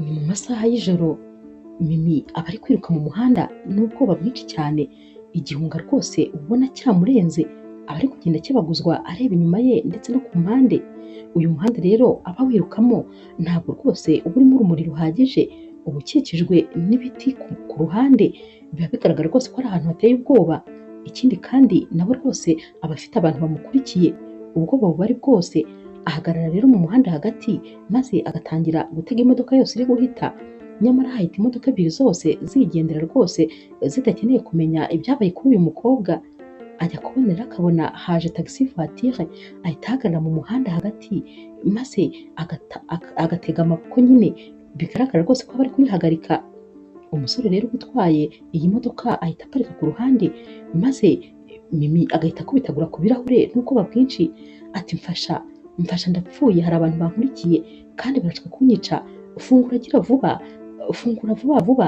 Ni mu masaha y'ijoro, Mimi aba ari kwiruka mu muhanda n'ubwoba bwinshi cyane, igihunga rwose ubona cyamurenze, aba ari kugenda akebaguzwa areba inyuma ye ndetse no ku mpande. Uyu muhanda rero aba wirukamo ntabwo rwose uba urimo urumuri ruhagije, uba ukikijwe n'ibiti ku ruhande, biba bigaragara rwose ko ari ahantu hateye ubwoba. Ikindi kandi nawe rwose aba afite abantu bamukurikiye, ubwoba buba ari bwose. Ahagarara rero mu muhanda hagati maze agatangira gutega imodoka yose iri guhita, nyamara hahita imodoka ebyiri zose zigendera rwose zidakeneye kumenya ibyabaye kuri uyu mukobwa. Ajya kubona rero akabona haje taxi voiture, ahita ahagarara mu muhanda hagati maze agatega amaboko nyine, bigaragara rwose ko aba ari kuyihagarika. Umusore rero utwaye iyi modoka ahita aparika ku ruhande, maze Mimi agahita akubitagura ku birahure n'ubwoba bwinshi, ati mfasha mfasha ndapfuye, hari abantu bankurikiye kandi barashaka kunyica, fungura gira vuba, fungura vuba vuba.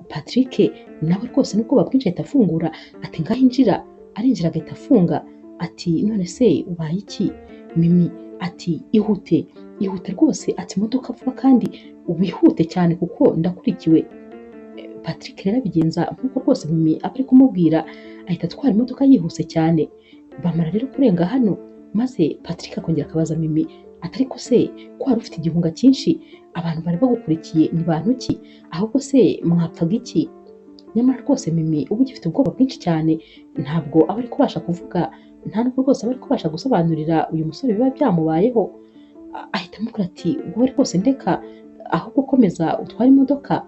Patrick nawe rwose n'ubwoba bwinshi ahita afungura, ati ngaho injira. Arinjira agahita afunga, ati none se ubaye iki? Mimi ati ihute ihute rwose, ati imodoka vuba kandi wihute cyane kuko ndakurikiwe. Patrick rero abigenza nk'uko rwose Mimi aba ari kumubwira, ahita atwara imodoka yihuse cyane. Bamara rero kurenga hano, maze Patrick akongera akabaza Mimi ati ariko se ko wari ufite igihunga cyinshi, abantu bari bagukurikiye ni bantu ki? Ahubwo se mwapfaga iki? Nyamara rwose Mimi uba ugifite ubwoba bwinshi cyane, ntabwo aba ari kubasha kuvuga, nta nubwo rwose aba ari kubasha gusobanurira uyu musore biba byamubayeho. Ahita amubwira ati wowe rwose ndeka, ahubwo komeza utware imodoka.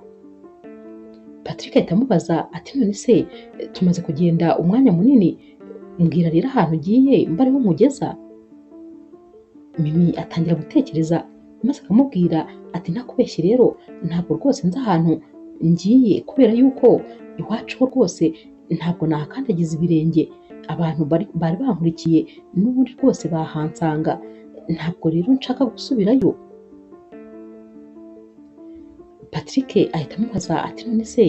Patrick ahita amubaza ati none se tumaze kugenda umwanya munini, mbwira rero ahantu ugiye mba ariho nkugeza. Mimi atangira gutekereza maze akamubwira ati ntakubeshye rero ntabwo rwose nzi ahantu ngiye, kubera yuko iwacu ho rwose ntabwo nahakandagiza ibirenge, abantu bari bankurikiye n'ubundi rwose bahansanga, ntabwo rero nshaka gusubirayo. Patrick ahita amubaza ati none se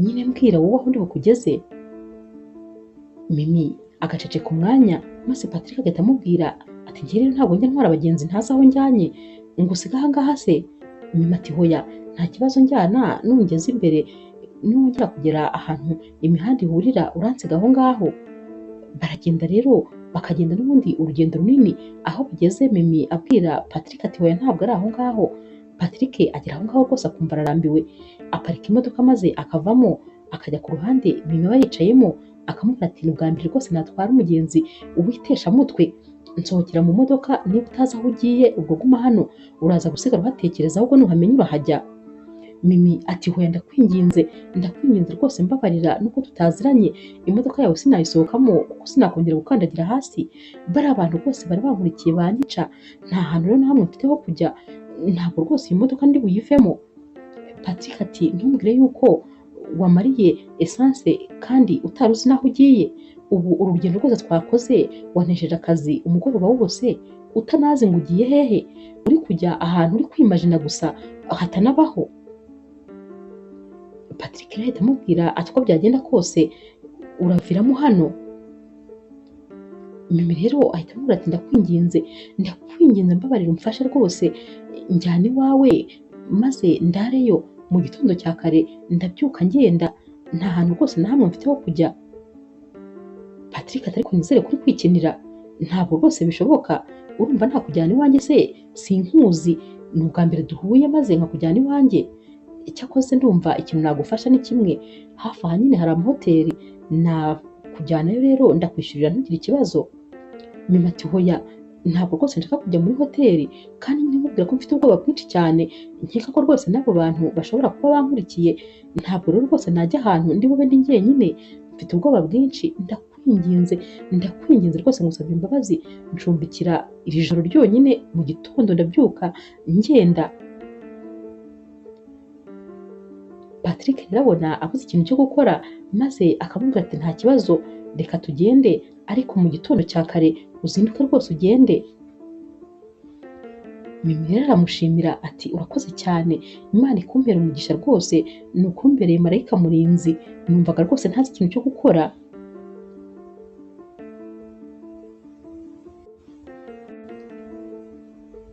nyine mbwira wowe aho ndi bukugeze. Mimi agaceceka umwanya, maze Patrick agahita amubwira ati njye rero ntabwo njya ntwara abagenzi ntazi aho njyanye, ngo usiga aha ngaha se? Mimi ati hoya nta kibazo, njyana nungeze imbere nongera kugera ahantu imihanda ihurira uransiga aho ngaho. Baragenda rero bakagenda n'ubundi urugendo runini, aho bageze Mimi abwira Patrick ati hoya ntabwo ari aho ngaho. Patrick agera aho ngaho rwose akumva ararambiwe, aparika imodoka maze akavamo akajya ku ruhande Mimi aba yicayemo, akamubwira ati ni ubwa mbere rwose natwara umugenzi uwitesha mutwe, nsohokera mu modoka, niba utazi aho ugiye ubwo guma hano, uraza gusigara uhatekereza, ahubwo nuhamenya urahajya. Mimi ati hoya ndakwinginze rwose mbabarira, nuko tutaziranye, imodoka yawe sinayisohokamo kuko sinakongera gukandagira hasi, bari abantu rwose bari bankurikiye banyica, nta hantu rero na hamwe mfite ho kujya, ntabwo rwose iyi modoka ndi buyivemo. Patrick ati ntumbwire yuko wamariye essence kandi utari uzi n'aho ugiye, ubu urugendo rwose twakoze wanesheje akazi umugoroba wose utanazi ngo ugiye hehe, uri kujya ahantu uri kwimajina gusa hatanabaho. Patrick rero ahita amubwira ati uko byagenda kose uraviramo hano. Mimi rero ahita amubwira ati ndakwinginze mbabarira umfashe rwose, njyana iwawe maze ndareyo, mu gitondo cya kare ndabyuka ngenda, nta hantu rwose na hamwe mfite ho kujya. Patrick ati ariko nizere kuri kwikinira, ntabwo rwose bishoboka, urumva ntakujyana iwanjye se? Sinkuzi, ni ubwa mbere duhuye maze nkakujyana iwanjye. Icyakoze ndumva ikintu nagufasha ni kimwe, hafi aha nyine hari amahoteli nakujyanayo, rero ndakwishyurira ntugire ikibazo. Mimi ati hoya ntabwo rwose nshaka kujya muri hoteli, kandi nyine mubwira ko mfite ubwoba bwinshi cyane, nkeka ko rwose n'abo bantu bashobora kuba bankurikiye, ntabwo rero rwose najya ahantu ndi bube ndi njyenyine, mfite ubwoba bwinshi, ndakwinginze rwose ngusabye imbabazi, ncumbikira iri joro ryonyine, mu gitondo ndabyuka ngenda. Patrick rero abona abuze ikintu cyo gukora, maze akamubwira ati nta kibazo reka tugende, ariko mu gitondo cya kare uzinduke rwose ugende. Mimi rero aramushimira ati urakoze cyane, Imana ikumpera umugisha rwose, ni ukumbereye marayika murinzi, numvaga rwose ntazi ikintu cyo gukora.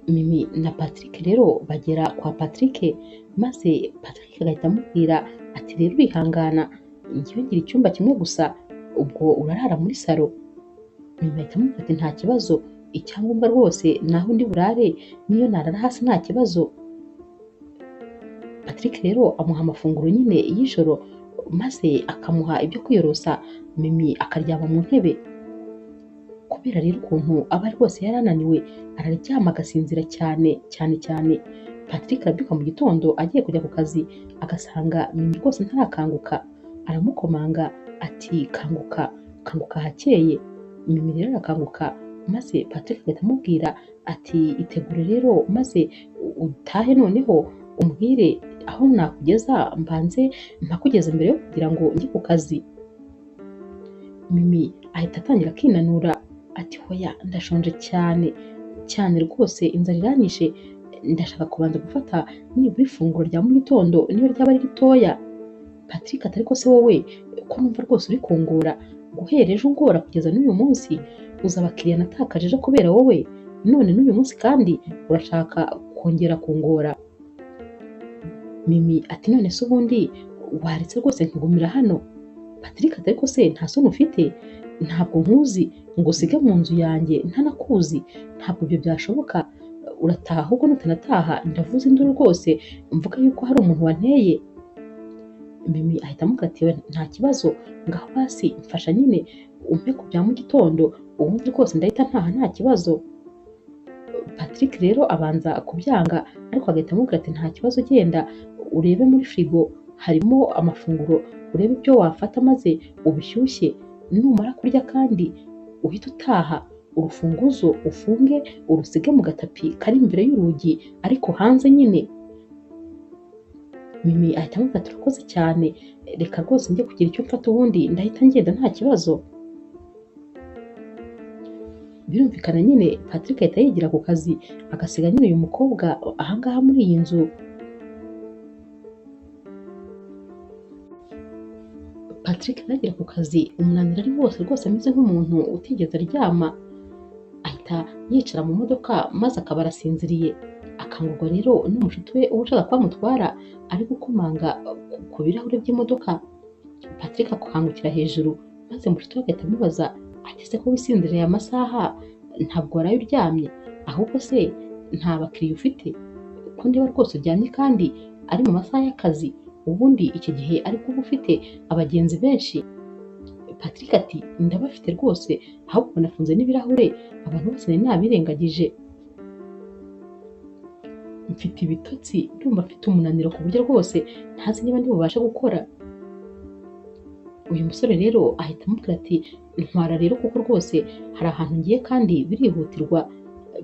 Mimi na Patrick rero bagera kwa Patrick, maze Patrick agahita amubwira ati rero urihangana, njyewe ngira icyumba kimwe gusa, ubwo urarara muri salo. Mimi ahita amubwira ati nta kibazo, icyangombwa rwose ni aho ndi burare, niyo narara hasi nta kibazo. Patrick rero amuha amafunguro nyine y'ijoro, maze akamuha ibyo kwiyorosa, Mimi akaryama mu ntebe. Kubera rero ukuntu aba rwose yari ananiwe, araryama agasinzira cyane cyane cyane. Patrick arabyuka mu gitondo agiye kujya ku kazi, agasanga Mimi rwose ntarakanguka. Aramukomanga ati kanguka, kanguka hakeye. Mimi rero arakanguka, maze Patrick agahita amubwira ati itegure rero, maze utahe noneho umbwire aho nakugeza, mbanze mpakugeze mbere yo kugira ngo njye ku kazi. Mimi ahita atangira kwinanura ati hoya ndashonje cyane cyane rwose, inzara iranyishe, ndashaka kubanza gufata nibura ifunguro rya mu gitondo niyo ryaba ari ritoya. Patrick ati ariko se wowe ko numva rwose uri kungora, guhera ejo ungora kugeza n'uyu munsi, uzi abakiriya natakaje ejo kubera wowe, none n'uyu munsi kandi urashaka kongera kungora. Mimi ati none se ubundi waretse rwose nkigumira hano? Patrick ati ariko se nta soni ufite? Ntabwo nkuzi ngo usige mu nzu yanjye ntanakuzi, ntabwo ibyo byashoboka. Urataha, ahubwo nutanataha ndavuze induru rwose mvuga yuko hari umuntu wanteye. Mimi ahita amubwira ati nta kibazo, ngaho hasi mfasha nyine umpe ku bya mu gitondo, ubundi rwose ndahita ntaha nta kibazo. Patrick rero abanza kubyanga, ariko agahita amubwira ati nta kibazo, genda urebe muri firigo harimo amafunguro, urebe ibyo wafata maze ubishyushye, numara kurya kandi uhita utaha, urufunguzo ufunge urusige mu gatapi kari imbere y'urugi ariko hanze nyine. Mimi ahita amubwira ati urakoze cyane, reka rwose njye kugira icyo mfata ubundi ndahita ngenda nta kibazo. Birumvikana nyine Patrick ahita yigira ku kazi, agasiga nyine uyu mukobwa ahangaha muri iyi nzu. Patrick nagera ku kazi umunaniro ari wose rwose, ameze nk'umuntu utigeze aryama, ahita yicara mu modoka maze akaba arasinziriye. Akangurwa rero n'umushuti we uba ushaka ko amutwara, ari gukomanga ku birahuri by'imodoka. Patrick akangukira hejuru, maze umushuti we agahita amubaza ati ese ko wisinziriye amasaha ntabwo waraye uryamye, ahubwo se nta bakiriya ufite? Ko ndeba rwose uryamye kandi ari mu masaha y'akazi, ubundi iki gihe ari kuba ufite abagenzi benshi. Patrick ati ndabafite rwose, ahubwo nafunze n'ibirahure, abantu bose nari nabirengagije, mfite ibitotsi, ndumva mfite umunaniro ku buryo rwose ntazi niba ndi bubashe gukora. Uyu musore rero ahita amubwira ati ntwara rero kuko rwose hari ahantu ngiye kandi birihutirwa.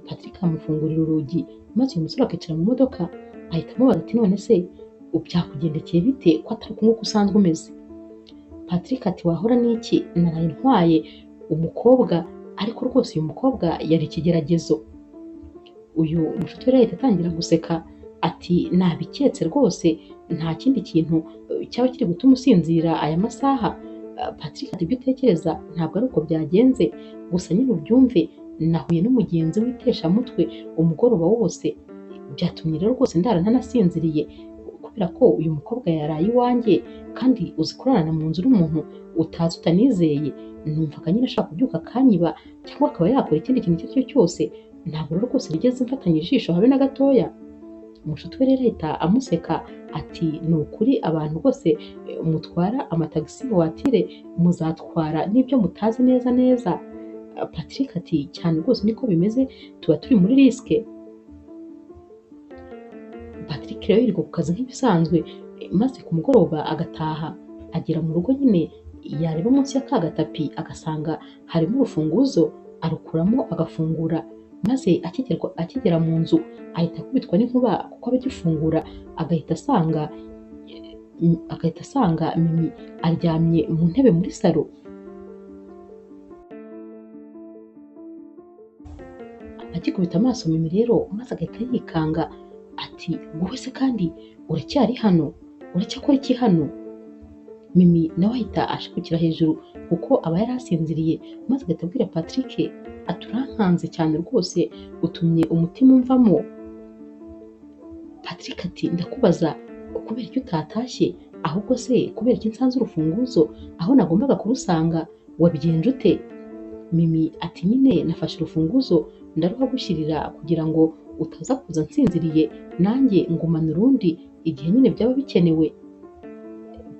Patrick amufungurira urugi, maze uyu musore akicara mu modoka, ahita amubaza ati none se byakugendekeye bite ko atari kumwe uko usanzwe umeze? Patrick ati wahora n'iki, naraye ntwaye umukobwa, ariko rwose uyu mukobwa yari ikigeragezo. Uyu mushuti we ahita atangira guseka ati nabiketse rwose, nta kindi kintu cyaba kiri gutuma usinzira aya masaha. Patrick ati ibyo utekereza ntabwo ari uko byagenze, gusa nyine ubyumve, nahuye n'umugenzi w'iteshamutwe umugoroba wose, byatumye rero rwose ndara ntanasinziriye, kubera ko uyu mukobwa yaraye iwanjye kandi uzi kurarana mu nzu n'umuntu utazi utanizeye. Numvaga nyine ashaka kubyuka akanyiba cyangwa akaba yakora ikindi kintu icyo ari cyo cyose, ntabwo rero rwose bigeze mfatanya ijisho habe na gatoya. Umushuti we rero ahita amuseka ati ni ukuri abantu bose mutwara amatagisi vuwatire muzatwara n'ibyo mutazi neza neza. Patrick ati cyane rwose niko bimeze, tuba turi muri risike. Patrick rero yirirwa ku kazi nk'ibisanzwe, maze ku mugoroba agataha, agera mu rugo nyine yareba munsi ya ka gatapi agasanga harimo urufunguzo, arukuramo agafungura, maze akigera mu nzu ahita akubitwa n'inkuba kuko aba agifungura agahita asanga Mimi aryamye mu ntebe muri salo. Agikubita amaso Mimi rero, maze agahita yikanga ati wowe se kandi uracyari hano, uracyakora iki hano? Mimi nawe ahita ashikukira hejuru kuko aba yari asinziriye, maze agahita abwira Patrick ati urankanze cyane rwose, utumye umutima umvamo. Patrick ati ndakubaza kubera iki utatashye, ahubwo se kubera iki nsanze urufunguzo aho nagombaga kurusanga, wabigenje ute? Mimi ati nyine nafashe urufunguzo ndaruhagushyirira kugira ngo utaza kuza nsinziriye nanjye ngumana urundi igihe nyine byaba bikenewe.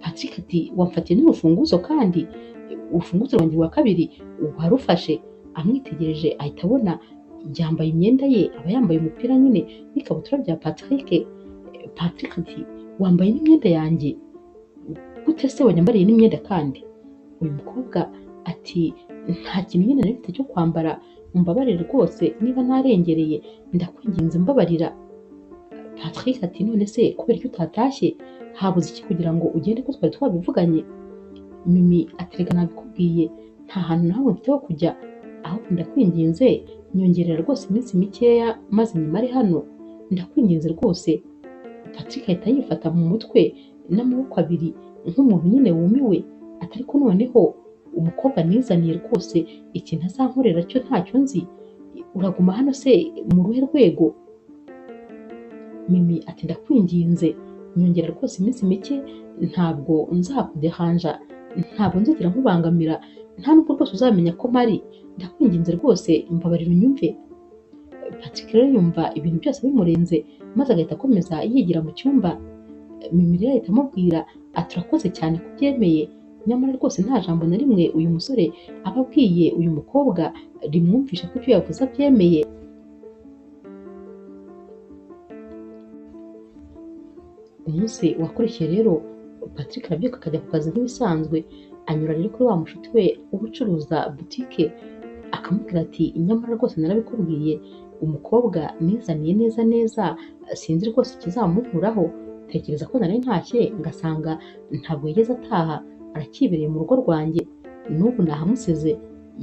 Patrick ati wamfatiye n'urufunguzo kandi urufunguzo rwanjye rwa kabiri warufashe? Amwitegereje ahita abona yambaye imyenda ye, aba yambaye umupira nyine n'ikabutura bya Patrick. Patrick ati wambaye n'imyenda yanjye gute se wanyambariye n'imyenda kandi? Uyu mukobwa ati nta kintu nyine nari mfite cyo kwambara, umbabarire rwose niba narengereye, ndakwinginze mbabarira. Patrick ati none se kubera iki utatashye, habuze iki kugira ngo ugende ko twari twabivuganye? Mimi ati reka nabikubwiye, nta hantu nawe mfite ho kujya, ahubwo ndakwinginze nyongerera rwose iminsi mikeya maze nyimare hano, ndakwinginze rwose. Patrick ahita yifata mu mutwe n'amaboko abiri nk'umuntu nyine wumiwe, ati ariko noneho umukobwa nizaniye rwose ikintu azankorera cyo ntacyo nzi, uraguma hano se mu ruhe rwego? Mimi ati ndakwinginze nyongera rwose iminsi mike, ntabwo nzakudehanja, ntabwo nzigera nkubangamira, nta nubwo rwose uzamenya ko mpari, ndakwinginze rwose mbabarira unyumve. Patrick rero yumva ibintu byose bimurenze, maze agahita akomeza yigira mu cyumba. Mimi rero ahita amubwira ati urakoze cyane ko ubyemeye, nyamara rwose nta jambo na rimwe uyu musore aba abwiye uyu mukobwa rimwumvisha ko ibyo yavuze abyemeye. Umunsi wakurikiye rero Patrick arabyuka akajya ku kazi nk'ibisanzwe, anyura rero kuri wa mushuti we uba ucuruza butike, akamubwira ati nyamara rwose narabikubwiye, umukobwa nizaniye neza neza sinzi rwose ikizamunkuraho, tekereza ko nari ntashye ngasanga ntabwo yigeze ataha, arakibereye mu rugo rwanjye, n'ubu nahamusize,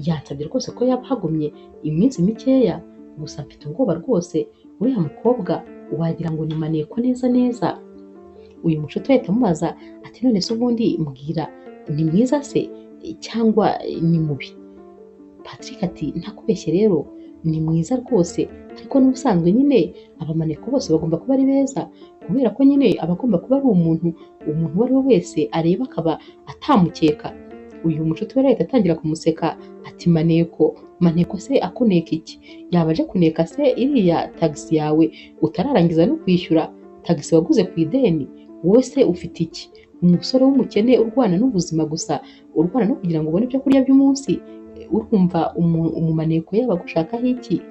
yansabye rwose ko yaba ahagumye iminsi mikeya, gusa mfite ubwoba rwose, uriya mukobwa wagira ngo ni maneko neza neza. Uyu mushuti we ahita amubaza ati none se ubundi mbwira, ni mwiza se cyangwa ni mubi? Patrick ati ntakubeshye rero ni mwiza rwose, ariko n'ubusanzwe nyine abamaneko bose bagomba kuba ari beza, kubera ko nyine aba agomba kuba ari umuntu uwo ari we wese areba akaba atamukeka. Uyu mushuti we ahita atangira kumuseka ati maneko se akuneka iki? Yaba aje kuneka se iriya tagisi yawe utararangiza no kwishyura, tagisi waguze ku ideni? Wowe se ufite iki? Umusore w'umukene urwana n'ubuzima gusa, urwana no kugira ngo ubone ibyo kurya by'umunsi, urumva umumaneko yaba agushakaho iki?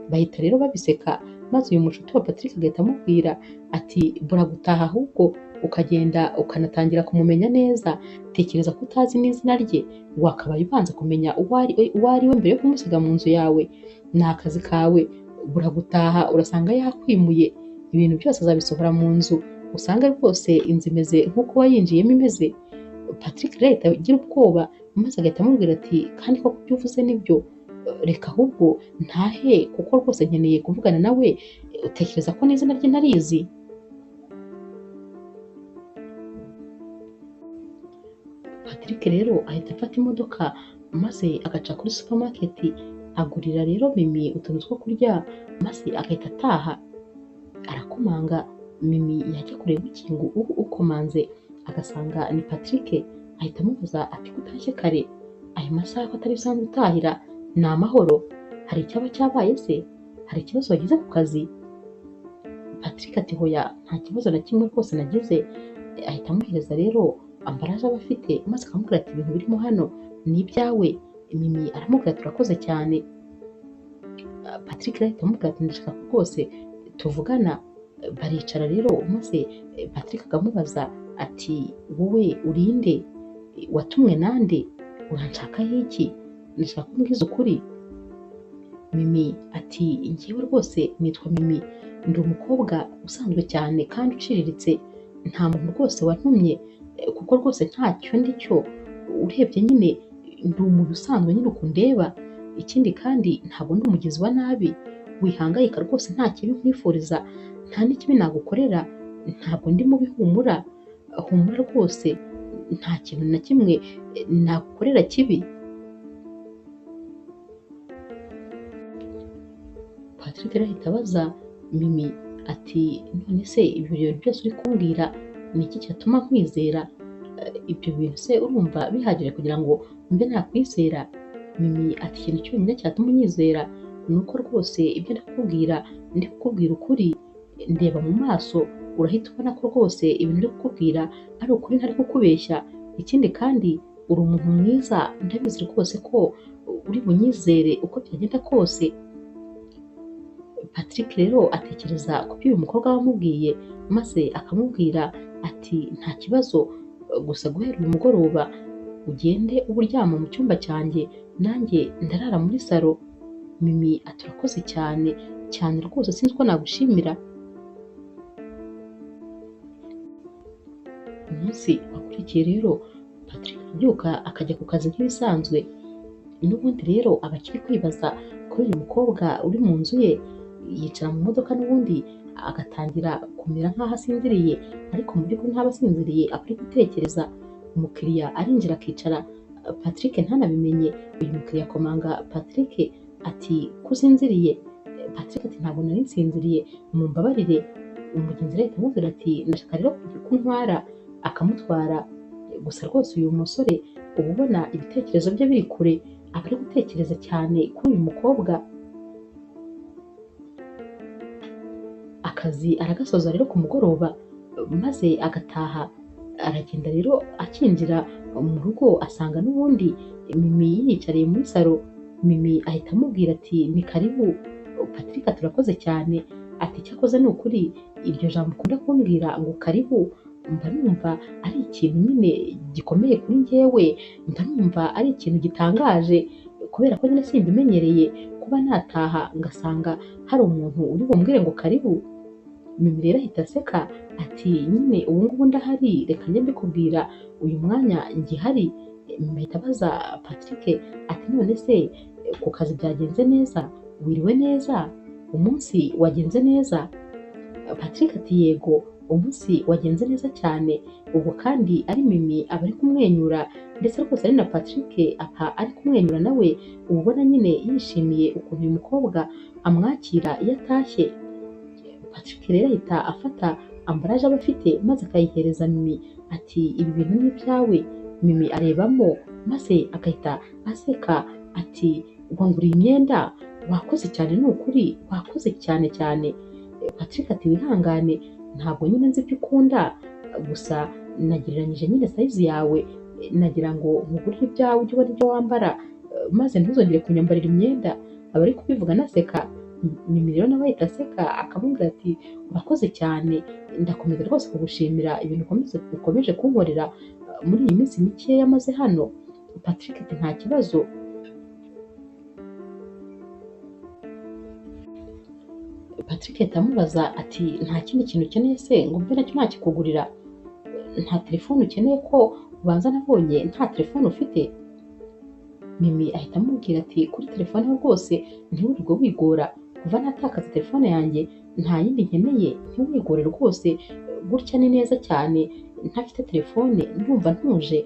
Bahita rero babiseka, maze uyu mushuti wa Patrick agahita amubwira ati buragutaha ahubwo ukagenda ukanatangira kumumenya neza, tekereza ko utazi n'izina rye, wakabaye ubanza kumenya uwo ari we mbere yo kumusiga mu nzu yawe, ni akazi kawe, buragutaha urasanga yakwimuye, ibintu byose azabisohora mu nzu, usanga rwose inzu imeze nk'uko wayinjiyemo imeze. Patrick rero ahita agira ubwoba, maze agahita amubwira ati kandi koko ibyo uvuze nibyo, reka ahubwo ntahe kuko rwose nkeneye kuvugana nawe, utekereza ko n'izina rye ntarizi? Patrick rero ahita afata imodoka maze agaca kuri supermarket, agurira rero Mimi utuntu two kurya maze agahita ataha. Arakomanga, Mimi yajya kureba ikintu ukomanze agasanga ni Patrick, ahita amubaza ati ko utashye kare, ayo masaha ko atari bisanzwe utahira, ni amahoro? Hari icyaba cyabaye se? Hari ikibazo wagize ku kazi? Patrick ati hoya nta kibazo na kimwe rwose nagize. Ahita amuhereza rero ambaraje aba afite, maze akamubwira ati ibintu birimo hano ni ibyawe. Mimi aramubwira ati urakoze cyane. Patrick ahita amubwira ati ndashaka rwose tuvugana. Baricara rero maze Patrick akamubaza ati wowe urinde, watumwe nande, uranshakaho iki, ndashaka kumbwiza ukuri? Mimi ati njyewe rwose nitwa Mimi, ndi umukobwa usanzwe cyane kandi uciriritse, nta muntu rwose wantumye, kuko rwose ntacyo ndi cyo, urebye nyine ndi umuntu usanzwe nyine uko undeba, ikindi kandi ntabwo ndi umugizi wa nabi, wihangayika rwose nta kibi nkwifuriza, nta n'ikibi nagukorera, ntabwo ndi mubi, humura rwose, nta kintu na kimwe nagukorera kibi. Patrick rero ahita abaza Mimi ati none se ibyo bintu byose uri kumbwira ni iki cyatuma nkwizera? Ibyo bintu se urumva bihagije kugira ngo mbe nakwizera? Mimi ati ikintu cyonyine cyatuma unyizera ni uko rwose ibyo ndakubwira ndi kukubwira ukuri, ndeba mu maso urahita ubona ko rwose ibintu ndi kukubwira ari ukuri ntari kukubeshya. Ikindi kandi uri umuntu mwiza, ndabizi rwose ko uri bunyizere uko byagenda kose. Patrick rero atekereza ku byo uyu mukobwa wamubwiye, maze akamubwira ati nta kibazo, gusa guhera uyu mugoroba ugende uba uryama mu cyumba cyanjye, nanjye ndarara muri salo. Mimi ati urakoze cyane cyane rwose, sinzi uko nagushimira. Umunsi wakurikiye rero Patrick arabyuka akajya ku kazi nk'ibisanzwe. N'ubundi rero aba akiri kwibaza kuri uyu mukobwa uri mu nzu ye, yicara mu modoka n'ubundi agatangira kumera nk'aho asinziriye, ariko mu by'ukuri ntaba asinziriye, aba ari gutekereza. Umukiriya arinjira akicara, Patrick ntanabimenye. Uyu mukiriya akomanga Patrick ati ko usinziriye? Patrick ati ntabwo nari nsinziriye, mumbabarire. Umugenzi rero ahita amubwira ati ndashaka rero ko untwara, akamutwara. Gusa rwose uyu musore uba ubona ibitekerezo bye biri kure, aba ari gutekereza cyane kuri uyu mukobwa. Akazi aragasoza rero ku mugoroba, maze agataha. Aragenda rero akinjira mu rugo asanga n'ubundi Mimi yiyicariye muri salo. Mimi ahita amubwira ati ni karibu. Patrick ati urakoze cyane. Ati cyakoze ni ukuri iryo jambo ukunda kumbwira ngo karibu, mba numva ari ikintu nyine gikomeye kuri njyewe, mba numva ari ikintu gitangaje, kubera ko nyine simbimenyereye kuba nataha ngasanga hari umuntu uri bumbwire ngo karibu. Mimi rero ahita aseka ati nyine ubu ngubu ndahari, reka njye mbikubwira uyu mwanya ngihari. Mimi ahita abaza Patrick ati none se ku kazi byagenze neza? Wiriwe neza? Umunsi wagenze neza? Patrick ati yego, umunsi wagenze neza cyane. Ubwo kandi ari Mimi aba ari kumwenyura, ndetse rwose ari na Patrick aba ari kumwenyura nawe, uba ubona nyine yishimiye ukuntu uyu mukobwa amwakira iyo atashye. Patrick rero ahita afata ambaraje aba afite maze akayihereza Mimi ati ibi bintu ni ibyawe. Mimi arebamo maze agahita aseka ati wanguriye imyenda? Wakoze cyane, ni ukuri wakoze cyane cyane. Patrick ati wihangane, ntabwo nyine nzi ibyo ukunda, gusa nagereranyije nyine sayizi yawe, nagira ngo nkugurire ibyawe ujye ubona ibyo wambara, maze ntuzongere kunyambarira imyenda. Aba ari kubivuga anaseka. Mimi rero nawe ahita aseka akamubwira ati urakoze cyane, ndakomeza rwose kugushimira ibintu ukomeje kunkorera muri iyi minsi mikeya yamaze hano. Patrick ati nta kibazo. Patrick ahita amubaza ati nta kindi kintu ukeneye se ngo mbe nacyo nakikugurira? Nta telefone ukeneye ko ubanza nabonye nta telefone ufite? Mimi ahita amubwira ati kuri telefone ho rwose ntiwirirwe wigora, kuva natakaza telefone yanjye nta yindi nkeneye, ntiwigore rwose, gutya ni neza cyane, ntafite telefone ndumva ntuje.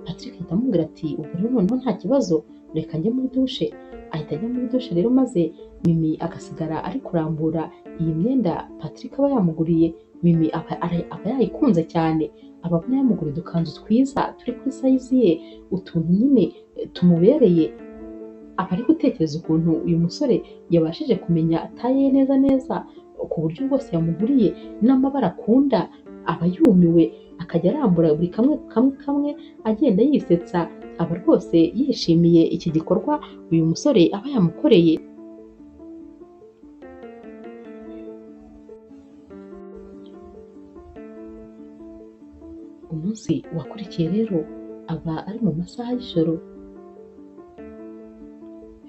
Patrick ahita amubwira ati ubwo rero noneho nta kibazo, reka njye muri dushe. Ahita ajya muri dushe rero, maze Mimi agasigara ari kurambura iyi myenda Patrick aba yamuguriye. Mimi aba yayikunze cyane, aba abona yamuguriye udukanzu twiza turi kuri sayizi ye, utuntu nyine tumubereye. Aba ari gutekereza ukuntu uyu musore yabashije kumenya taye ye neza neza, ku buryo rwose yamuguriye n'amabara akunda. Aba yumiwe, akajya arambura buri kamwe kamwe kamwe agenda yisetsa. Aba rwose yishimiye iki gikorwa uyu musore aba yamukoreye. Umunsi wakurikiye rero aba ari mu masaha y'ijoro.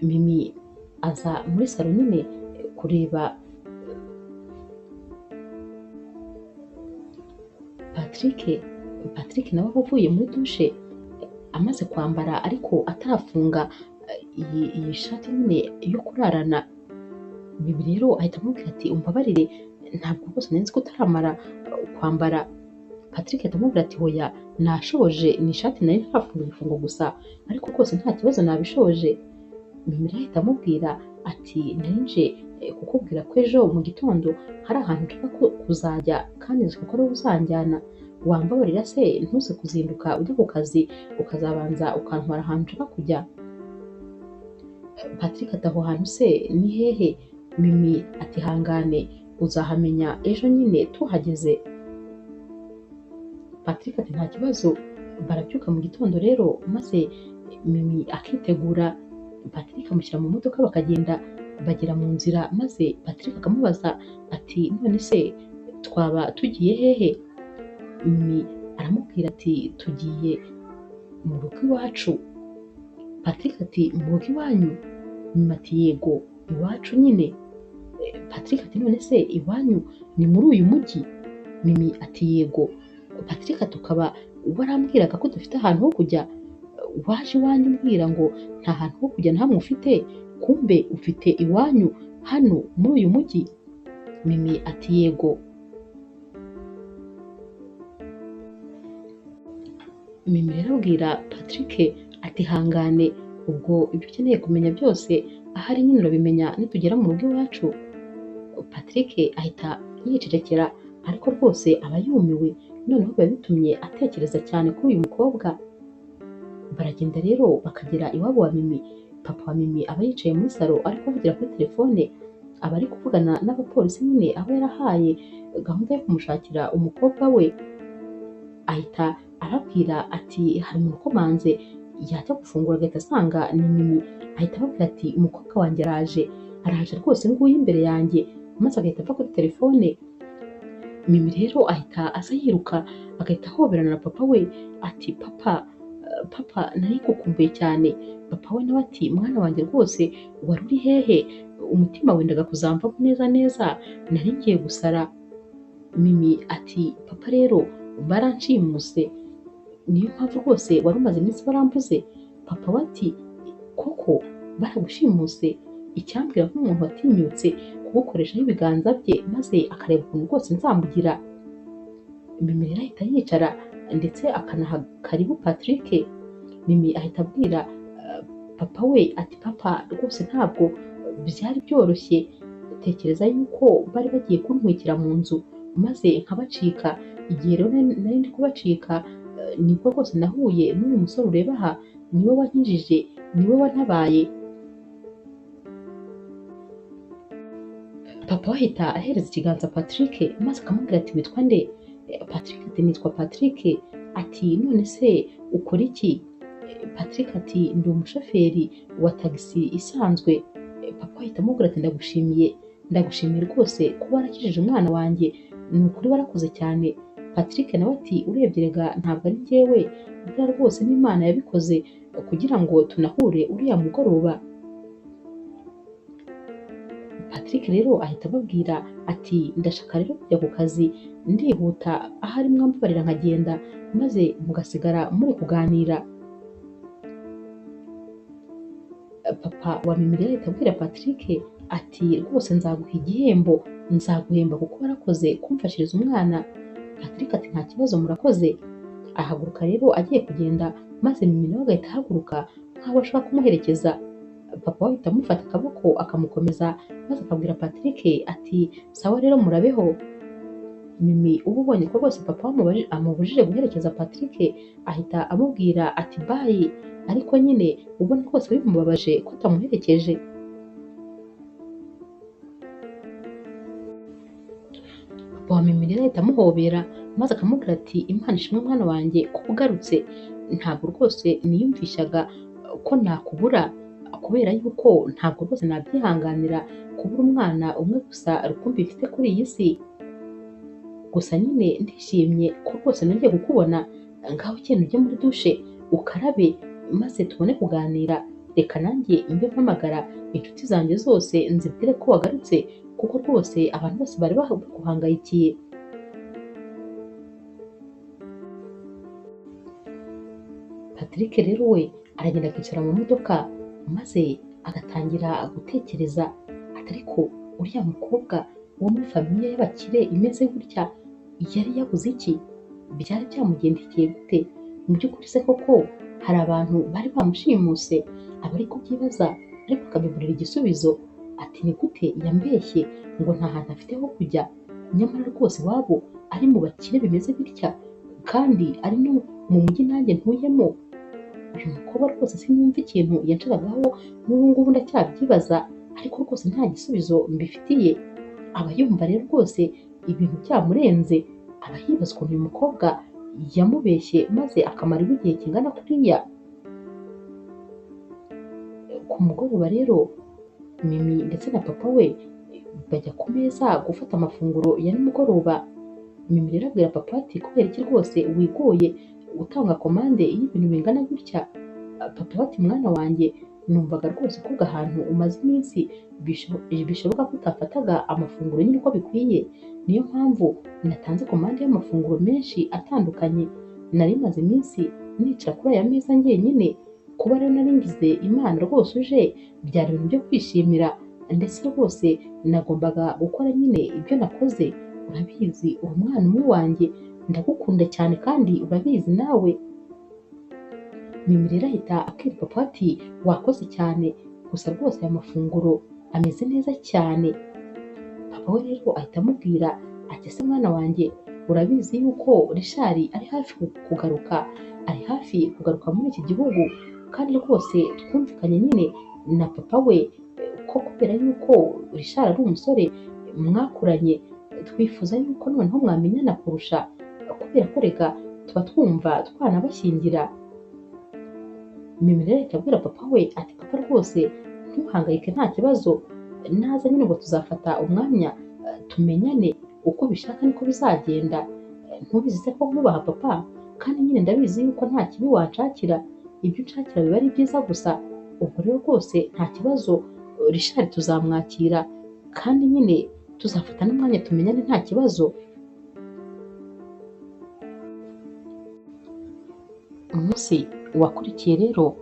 Mimi aza muri salo nyine kureba Patrick. Patrick nawe aba avuye muri dushe amaze kwambara ariko atarafunga iyi shati nyine yo kurarana. Mimi rero ahita amubwira ati umbabarire, ntabwo rwose nari nzi ko utaramara kwambara. Patrick ahita amubwira ati hoya nashoje ni ishati nari ntarafunga ibifungo gusa ariko rwose nta kibazo nabishoje. Mimi rero ahita amubwira ati nari nje kukubwira ko ejo mu gitondo hari ahantu nshaka kuzajya kandi nzi ko ari wowe uzanjyana, wambabarira se ntuze kuzinduka ujya ku kazi ukazabanza ukantwara ahantu nshaka kujya. Patrick ati aho hantu se ni hehe? Mimi ati ihangane uzahamenya ejo nyine tuhageze. Patrick ati nta kibazo. Barabyuka mu gitondo rero maze Mimi akitegura, Patrick amushyira mu modoka bakagenda bagera mu nzira maze Patrick akamubaza ati none se twaba tugiye hehe? Mimi aramubwira ati tugiye mu rugo iwacu. Patrick ati mu rugo iwanyu? Mimi ati yego iwacu nyine. Patrick ati none se iwanyu ni muri uyu mujyi? Mimi ati yego. Patrick ati ukaba warambwiraga ko dufite ahantu ho kujya, waje iwanyu umbwira ngo nta hantu ho kujya na hamwe ufite, kumbe ufite iwanyu hano muri uyu mujyi? Mimi ati yego. Mimi rero abwira Patrick ati hangane ubwo ibyo ukeneye kumenya byose ahari nyine urabimenya nitugera mu rugo iwacu. Patrick ahita yicecekera ariko rwose aba yumiwe, noneho biba bitumye atekereza cyane kuri uyu mukobwa. Baragenda rero bakagera iwabo wa Mimi. Papa wa Mimi aba yicaye muri salo ari kuvugira kuri telefone, aba ari kuvugana n'abapolisi nyine aba yarahaye gahunda yo kumushakira umukobwa we. Ahita arabwira ati hari umuntu ukomanze, yajya gufungura agahita asanga ni Mimi. Ahita ababwira ati umukobwa wanjye araje rwose nguyu imbere yanjye, maze agahita ava kuri telefone. Mimi rero ahita aza yiruka agahita ahoberana na papa we ati papa nari kukumbuye cyane. Papa we nawe ati mwana wanjye rwose wari uri hehe? Umutima wendaga kuzamvamo neza neza, nari ngiye gusara. Mimi ati papa rero baranshimuse, niyo mpamvu rwose wari umaze iminsi barambuze. Papa we ati koko baragushimuse? Icyambwira nk'umuntu watinyutse kugukoreshaho ibiganza bye maze akareba ukuntu rwose nzamugira. Mimi rero ahita yicara ndetse akanaha karibu Patrick. Mimi ahita abwira papa we ati papa rwose ntabwo byari byoroshye, tekereza yuko bari bagiye kuntwikira mu nzu maze nkabacika. Igihe rero nari ndi kubacika nibwo rwose nahuye n'uyu musore ureba aha, niwe wankijije, niwe wantabaye. Papa we ahita ahereza ikiganza Patrick maze akamubwira ati witwa nde? Patrick ati nitwa Patrick. Ati none se ukora iki? Patrick ati ndi umushoferi wa tagisi isanzwe. Papa we ahita amubwira ati ndagushimiye rwose kuba warakijije umwana wanjye, ni ukuri warakoze cyane. Patrick nawe ati urebye rega ntabwo ari njyewe, buriya rwose n'Imana yabikoze kugira ngo tunahure uriya mugoroba. Patrick rero ahita ababwira ati ndashaka rero kujya ku kazi, ndihuta ahari mwambabarira nkagenda maze mugasigara muri kuganira. Papa wa Mimi rero ahita abwira Patrick ati rwose nzaguha igihembo, nzaguhemba kuko warakoze kumfashiriza umwana. Patrick ati nta kibazo murakoze. Ahaguruka rero agiye kugenda maze Mimi nawe agahita ahaguruka nk'aho ashaka kumuherekeza. Papa we ahita amufata akaboko akamukomeza maze akabwira Patrick ati sawa rero murabeho. Mimi uba ubonye ko rwose papa we amubujije guherekeza Patrick ahita amubwira ati bayi, ariko nyine ubona rwose bimubabaje ko atamuherekeje. Papa wa Mimi rero ahita amuhobera maze akamubwira ati Imana ishimwe mwana wanjye ko ugarutse, ntabwo rwose niyumvishaga ko nakubura, kubera yuko ntabwo rwose nabyihanganira kubura umwana umwe gusa rukumbi mfite kuri iyi si. Gusa nyine ndishimye ko rwose nongeye kukubona, ngaho ugenda ujye muri dushe ukarabe maze tubone kuganira. Reka nanjye mbe mpamagara inshuti zanjye zose nzibwire ko wagarutse, kuko rwose abantu bose bari baguhangayikiye. Patrick rero we aragenda akicara mu modoka maze agatangira gutekereza ati ariko uriya mukobwa wo muri famiye y'abakire imeze gutya yari yabuze iki? byari byamugendekeye gute? Mu by'ukuri se koko hari abantu bari bamushimuse? Aba ari kubyibaza ariko akabiburira igisubizo. Ati ni gute yambeshye ngo nta hantu afite ho kujya, nyamara rwose iwabo ari mu bakire bimeze bitya, kandi ari no mu mujyi nanjye ntuyemo. Uyu mukobwa rwose sinumva ikintu yanshiragaho, n'ubu ngubu ndacyabyibaza ariko rwose nta gisubizo mbifitiye. Aba yumva rero rwose ibintu byamurenze, aba yibaza ukuntu uyu mukobwa yamubeshye maze akamaraho igihe kingana kuriya. Ku mugoroba rero Mimi ndetse na papa we bajya ku meza gufata amafunguro ya nimugoroba. Mimi rero abwira papa ati kubera iki rwose wigoye gutanga komande y'ibintu bingana gutya? Papa we ati mwana wanjye, numvaga rwose ko ahantu umaze iminsi bishoboka ko utafataga amafunguro nyine uko bikwiye, niyo mpamvu natanze komande y'amafunguro menshi atandukanye. Nari maze iminsi nicara kuri aya meza njyenyine, kuba rero nari ngize Imana rwose uje byari ibintu byo kwishimira, ndetse rwose nagombaga gukora nyine ibyo nakoze. Urabizi uri umwana umwe wanjye, ndagukunda cyane kandi urabizi nawe. Mimi rero ahita abwira papa ati wakoze cyane, gusa rwose aya mafunguro ameze neza cyane. Papa we rero ahita amubwira ati ese mwana wanjye, urabizi yuko Rishari ari hafi kugaruka, ari hafi kugaruka muri iki gihugu, kandi rwose twumvikanye nyine na papa we ko kubera yuko Rishari ari umusore mwakuranye, twifuza yuko noneho mwamenyana kurusha, kubera ko reka tuba twumva twanabashyingira. Mimi rero ahita abwira papa we ati papa rwose ntuhangayike nta kibazo, naza nyine ngo tuzafata umwanya tumenyane, uko bishaka niko bizagenda. Ntubizi se ko nkubaha papa, kandi nyine ndabizi yuko nta kibi wanshakira, ibyo unshakira biba ari byiza gusa. Ubwo rero rwose nta kibazo, Rishari tuzamwakira kandi nyine tuzafata n'umwanya tumenyane nta kibazo. Umunsi wakurikiye rero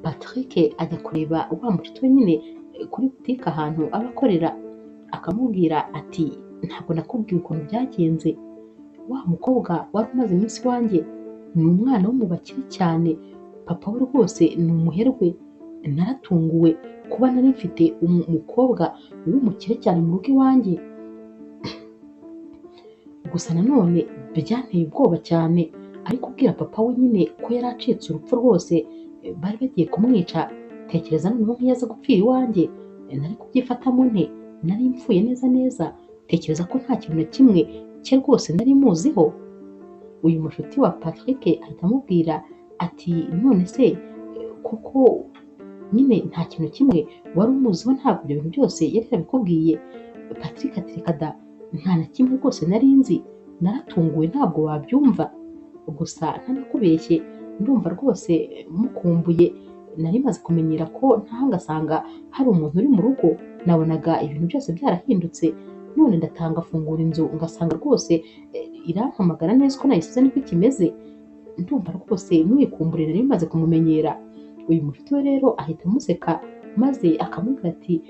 Patrick ajya kureba wa mucuti we nyine kuri butike ahantu aba akorera, akamubwira ati ntabwo nakubwiye ukuntu byagenze, wa mukobwa wari umaze iminsi iwanjye ni umwana wo mu bakire cyane, papa we rwose ni umuherwe. Naratunguwe kuba nari mfite umukobwa w'umukire cyane mu rugo iwanjye, gusa nanone byanteye ubwoba cyane. Ariko ubwira papa we nyine ko yari acitse urupfu rwose, bari bagiye kumwica. Tekereza noneho nk'iyo aza gupfira iwanjye, nari kubyifatamo nte? Nari mpfuye neza neza. Tekereza ko nta kintu na kimwe cye rwose nari muziho. Uyu mushuti wa Patrick ahita amubwira ati none se kuko nyine nta kintu kimwe wari umuziho, ntabwo ibyo bintu byose yari yabikubwiye? Patrick ati reka da, nta na kimwe rwose nari nzi, naratunguwe ntabwo wabyumva. Gusa ntanakubeshye ndumva rwose mukumbuye, nari maze kumenyera ko ntasanga hari umuntu uri mu rugo, nabonaga ibintu byose byarahindutse, none ndatanga afungura inzu ngasanga rwose irampamagara neza uko nayisize niko ikimeze. Ndumva rwose mwikumbure, nari maze kumumenyera. Uyu mushuti we rero ahita amuseka maze akamubwira ati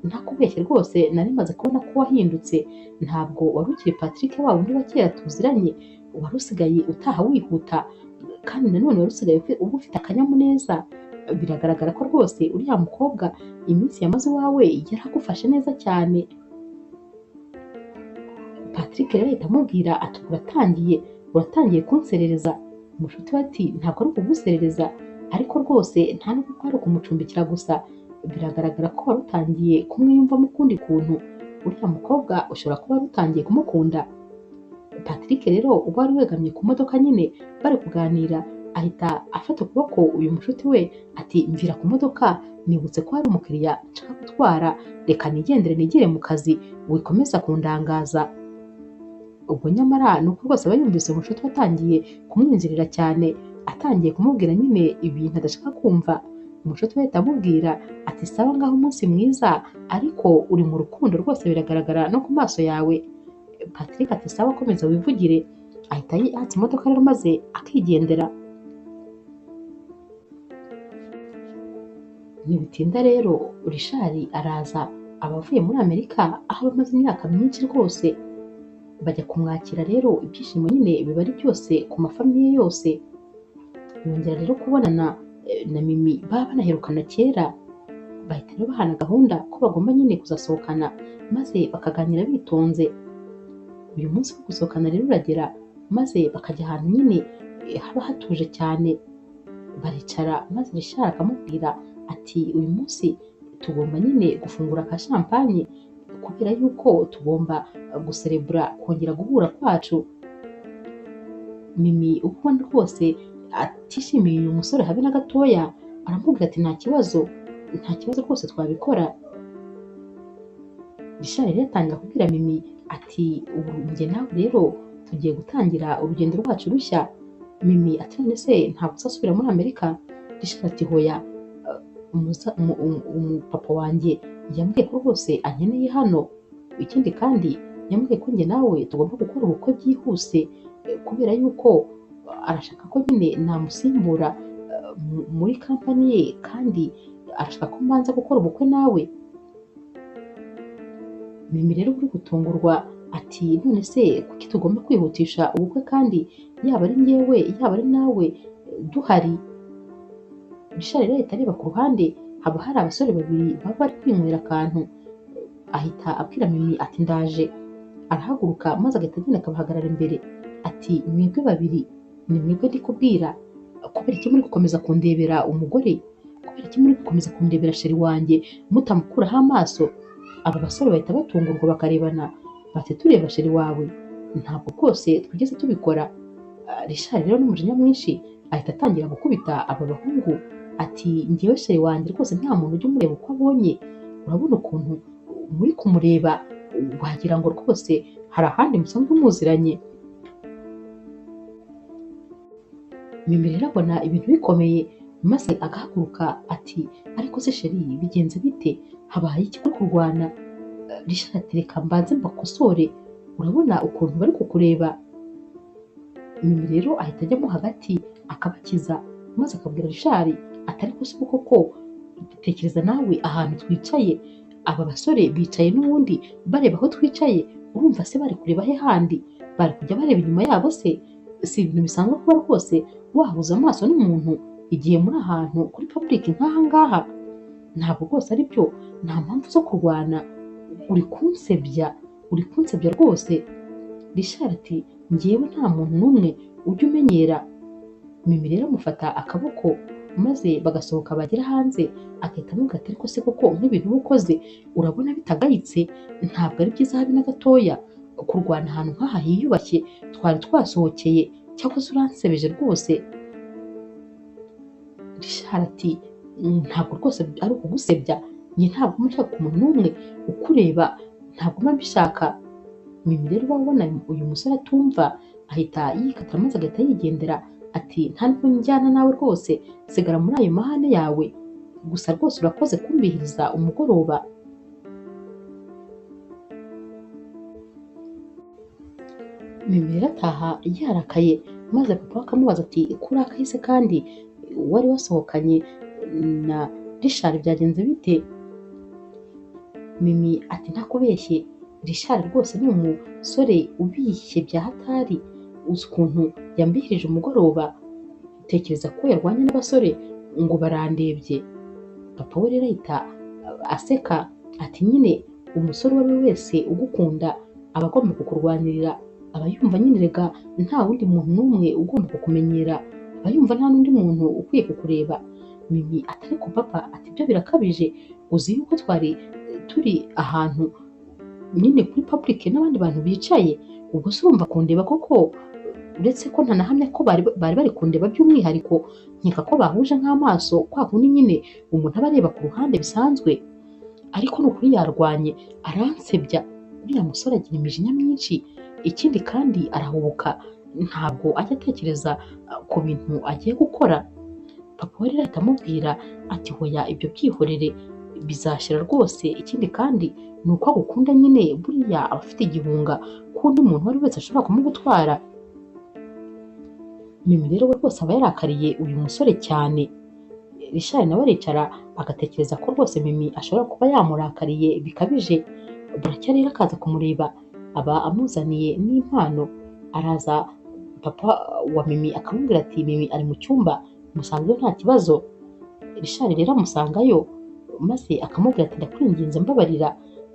ntakubeshye rwose nari maze kubona ko wahindutse, ntabwo wari ukiri Patrick wa wundi wa kera tuziranye, wari usigaye utaha wihuta, kandi nanone wari usigaye uba ufite akanyamuneza. Biragaragara ko rwose uriya mukobwa iminsi yamaze iwawe yaragufashe neza cyane. Patrick rero ahita amubwira ati uratangiye kunserereza. Umushuti we ati ntabwo ari ukuguserereza, ariko rwose nta nubwo kwari ukumucumbikira gusa, biragaragara ko wari utangiye kumwiyumvamo ukundi kuntu. Uriya mukobwa ushobora kuba wari utangiye kumukunda. Patrick rero ubwo wari wegamye ku modoka nyine bari kuganira, ahita afata ukuboko uyu mushuti we ati mvira ku modoka, nibutse ko hari umukiriya nshaka gutwara, reka nigendere nigire mu kazi, wikomeza kundangaza. Ubwo nyamara ni uko rwose aba yumvise umushuti we atangiye kumwinjirira cyane, atangiye kumubwira nyine ibintu adashaka kumva. Umushuti we ahita amubwira ati sawa ngaho umunsi mwiza, ariko uri mu rukundo rwose biragaragara no ku maso yawe. Patrick ati sawa komeza wivugire, ahita yatsa imodoka rero maze akigendera. Ntibitinda rero Rishari araza, aba avuye muri Amerika aho amaze imyaka myinshi rwose. bajya kumwakira rero ibyishimo nyine biba ari byose ku mafamiye yose. Yongera rero kubonana na Mimi baba banaherukana kera, bahita rero bahana gahunda ko bagomba nyine kuzasohokana maze bakaganira bitonze. Uyu munsi wo gusohokana rero uragera maze bakajya ahantu nyine haba hatuje cyane. Baricara maze Richard akamubwira ati uyu munsi tugomba nyine gufungura ka champagne kubera yuko tugomba guserebura kongera guhura kwacu. Mimi uko ubona rwose atishimiye uyu musore habe na gatoya, aramubwira ati nta kibazo rwose twabikora. Richard rero atangira kubwira Mimi ati ubu njye nawe rero tugiye gutangira urugendo rwacu rushya. Mimi ati none se ntabwo uzasubira muri Amerika? Richard ati hoya, umupapa wanjye yambwiye ko rwose ankeneye hano, ikindi kandi yambwiye ko njye nawe tugomba gukora ubukwe byihuse kubera yuko arashaka ko nyine namusimbura muri kampani ye kandi arashaka ko mbanza gukora ubukwe nawe. Mimi rero uri gutungurwa ati none se kuki tugomba kwihutisha ubukwe kandi yaba ari njyewe yaba ari nawe duhari? Richard rero ahita areba ku ruhande, haba hari abasore babiri baba bari kwinywera akantu, ahita abwira Mimi ati ndaje. Arahaguruka maze agahita agenda akabahagarara imbere ati mwebwe babiri ni mwebwe ndi kubwira, kubera iki muri gukomeza kundebera umugore, kubera iki muri gukomeza kundebera sheri wanjye mutamukuraho amaso? Aba basore bahita batungurwa bakarebana bati tureba sheri wawe? Ntabwo rwose twigeze tubikora. Richard rero n'umujinya mwinshi ahita atangira gukubita aba bahungu ati njyewe sheri wanjye rwose nta muntu ujya umureba uko abonye, urabona ukuntu muri kumureba wagira ngo rwose hari ahandi musanzwe muziranye. Mimi rero abona ibintu bikomeye maze agahaguruka ati ariko se sheri bigenze bite, habaye iki kuri kurwana? Richard ati reka mbanze mbakosore, urabona ukuntu bari kukureba. Mimi rero ahita ajyamo hagati akabakiza maze akabwira Richard ati ariko se koko tekereza nawe ahantu twicaye, aba basore bicaye n'ubundi bareba aho twicaye, urumva se bari kureba he handi? Bari kujya bareba inyuma yabo se? Si ibintu bisanzwe kuba rwose wahuza amaso n'umuntu igihe muri ahantu kuri public nk'aha ngaha? Ntabwo rwose ari byo, nta mpamvu zo kurwana, uri kunsebya rwose. Richard ati njyewe nta muntu n'umwe ujya umenyera. Mimi rero amufata akaboko maze bagasohoka bagera hanze, agahita amubwira ati ariko se koko nk'ibintu uba ukoze urabona bitagayitse? Ntabwo ari byiza habe na gatoya kurwana ahantu nk'aha hiyubashye twari twasohokeye, cyangwa se uransebeje rwose. Richard ati ntabwo rwose ari ukugusebya, njye ntabwo mba nshaka umuntu n'umwe ukureba, ntabwo mba mbishaka. Mimi rero uba ubona uyu musore atumva ahita yikatira maze agahita yigendera ati nta nubwo njyana nawe rwose, sigara muri ayo mahane yawe, gusa rwose urakoze kumbihiriza umugoroba. Mimi rero ataha yarakaye maze papa we akamubaza ati ko urakaye se kandi wari wasohokanye na Richard byagenze bite? Mimi ati ntakubeshye, Richard rwose ni umusore ubishye bya hatari, uzi ukuntu yambihirije umugoroba, utekereza ko yarwanye n'abasore ngo barandebye? Papa we rero ahita aseka ati nyine umusore uwo ari we wese ugukunda aba agomba kukurwanirira, aba yumva nyine rega nta wundi muntu n'umwe ugomba kukumenyera, aba yumva nta n'undi muntu ukwiye kukureba. Mimi ati ariko papa ati ibyo birakabije, uzi yuko twari turi ahantu nyine kuri public n'abandi bantu bicaye, ubwo se urumva kundeba koko? Uretse ko ntanahamya ko bari kundeba by'umwihariko, nkeka ko bahuje nk'amaso kwa kundi nyine umuntu aba areba ku ruhande bisanzwe. Ariko ni ukuri yarwanye aransebya, uriya musore agira imijinya myinshi, ikindi kandi arahubuka, ntabwo ajya atekereza ku bintu agiye gukora. Papa we rero ahita amubwira ati hoya ibyo byihorere bizashyira rwose, ikindi kandi ni uko agukunda nyine, buriya aba afite igihunga ko undi muntu uwo ari wese ashobora kumugutwara. Mimi rero we rwose aba yarakariye uyu musore cyane. Richard nawe aricara agatekereza ko rwose Mimi ashobora kuba yamurakariye bikabije, buracya rero akaza kumureba aba amuzaniye n'impano. Araza papa wa Mimi akamubwira ati Mimi ari mu cyumba musangeyo nta kibazo. Richard rero amusangayo maze akamubwira ati ndakwinginze mbabarira,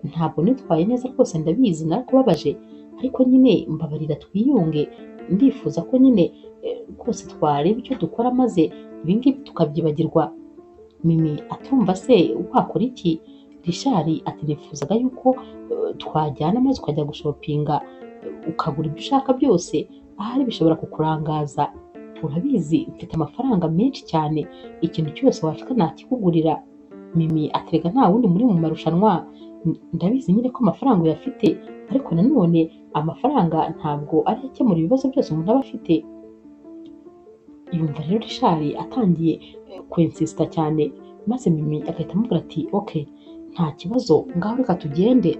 ntabwo nitwaye neza rwose ndabizi narakubabaje, ariko nyine mbabarira twiyunge, ndifuza ko nyine rwose twareba icyo dukora maze ibingibi tukabyibagirwa. Mimi atumva se wakora iki? Richard ati nifuzaga yuko twajyana maze ukajya gushopinga, ukagura ibyo ushaka byose, ahari bishobora kukurangaza. Urabizi mfite amafaranga menshi cyane, ikintu cyose washaka nakikugurira. Mimi aterega nta wundi muri mu marushanwa, ndabizi nyine ko amafaranga uyafite, ariko nanone amafaranga ntabwo ari akemura ibibazo byose umuntu aba afite. Yumva rero Richard atangiye kwensisita cyane, maze Mimi agahita amubwira ati okay, nta kibazo ngaho reka tugende.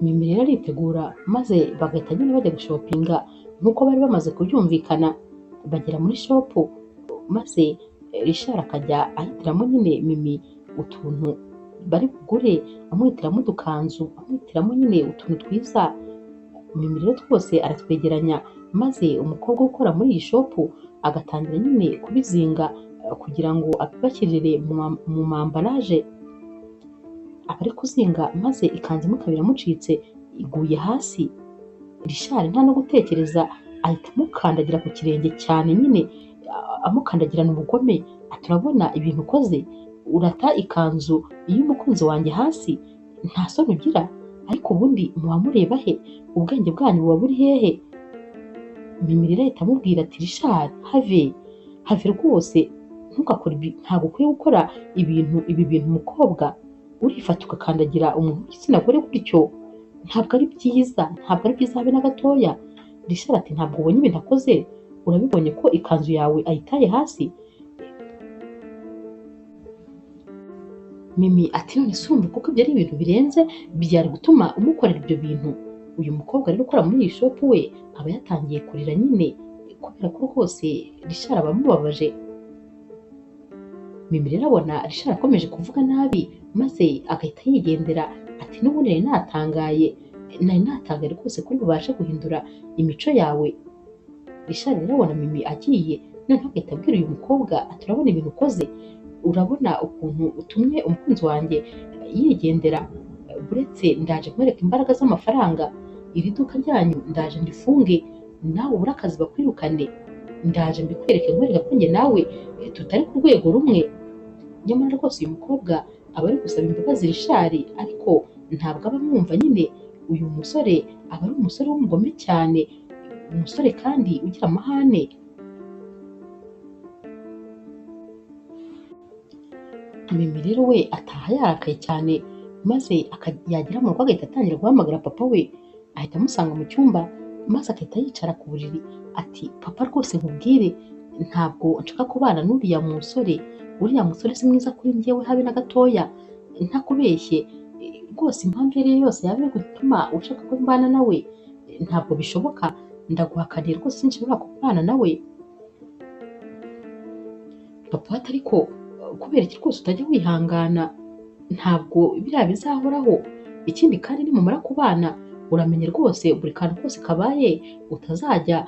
Mimi rero aritegura maze bagahita nyine bajya gushopinga nk'uko bari bamaze kubyumvikana. Bagera muri shopu maze Richard akajya ahitiramo nyine Mimi utuntu bari bugure, amuhitiramo udukanzu, amuhitiramo nyine utuntu twiza. Mimi rero twose aratwegeranya maze umukobwa ukora muri iyi shopu agatangira nyine kubizinga kugira ngo abibashyirire mu mambaraje. Aba ari kuzinga maze ikanzu imwe ikaba iramucitse iguye hasi. Richard nta no gutekereza ahita amukandagira ku kirenge cyane nyine amukandagirana ubugome. Ati urabona ibintu ukoze, urata ikanzu y'umukunzi wanjye hasi, nta soni ugira? Ariko ubundi muba mureba he? Ubwenge bwanyu buba buri hehe? Mimi rero ahita amubwira ati Richard have rwose ntugakore ibi, ntabwo ukwiye gukora ibi bintu umukobwa, urifata ugakandagira umuntu w'igitsina gore gutyo, ntabwo ari byiza, ntabwo ari byiza habe na gatoya. Richard ati ntabwo ubonye ibintu akoze? Urabibonye ko ikanzu yawe ayitaye hasi? Mimi ati none se urumva kuko ibyo ari ibintu birenze byari gutuma umukorera ibyo bintu? Uyu mukobwa rero ukora muri iyi shopu we aba yatangiye kurira nyine kubera ko rwose Richard aba amubabaje. Mimi rero abona Richard akomeje kuvuga nabi maze agahita yigendera. Ati n'ubundi nari natangaye rwose ko bubashe guhindura imico yawe. Richard rero abona Mimi agiye, noneho agahita abwira uyu mukobwa ati urabona ibintu ukoze, urabona ukuntu utumye umukunzi wanjye yigendera, buretse ndaje nkwereka imbaraga z'amafaranga, iri duka ryanyu ndaje ndifunge, nawe ubure akazi bakwirukane, ndaje mbikwereke nkwereka ko njye nawe tutari ku rwego rumwe. Nyamara rwose uyu mukobwa aba ari gusaba imbabazi Richard, ariko ntabwo aba amwumva nyine. Uyu musore aba ari umusore w'umugome cyane, umusore kandi ugira amahane. Mimi rero we ataha yarakaye cyane, maze yagera mu rugo agahita atangira guhamagara papa we. Ahita amusanga mu cyumba maze agahita yicara ku buriri ati papa rwose nkubwire, ntabwo nshaka kubana n'uriya musore, uriya musore si mwiza kuri njyewe habe na gatoya, ntakubeshye rwose impamvu iyo ari yo yose yaba iri gutuma ushaka ko mbana nawe ntabwo bishoboka, ndaguhakaniye rwose sinshobora kubana nawe. Papa ati ariko kubera iki rwose utajya wihangana, ntabwo biriya bizahoraho, ikindi kandi nimumara kubana uramenye rwose buri kantu kose kabaye utazajya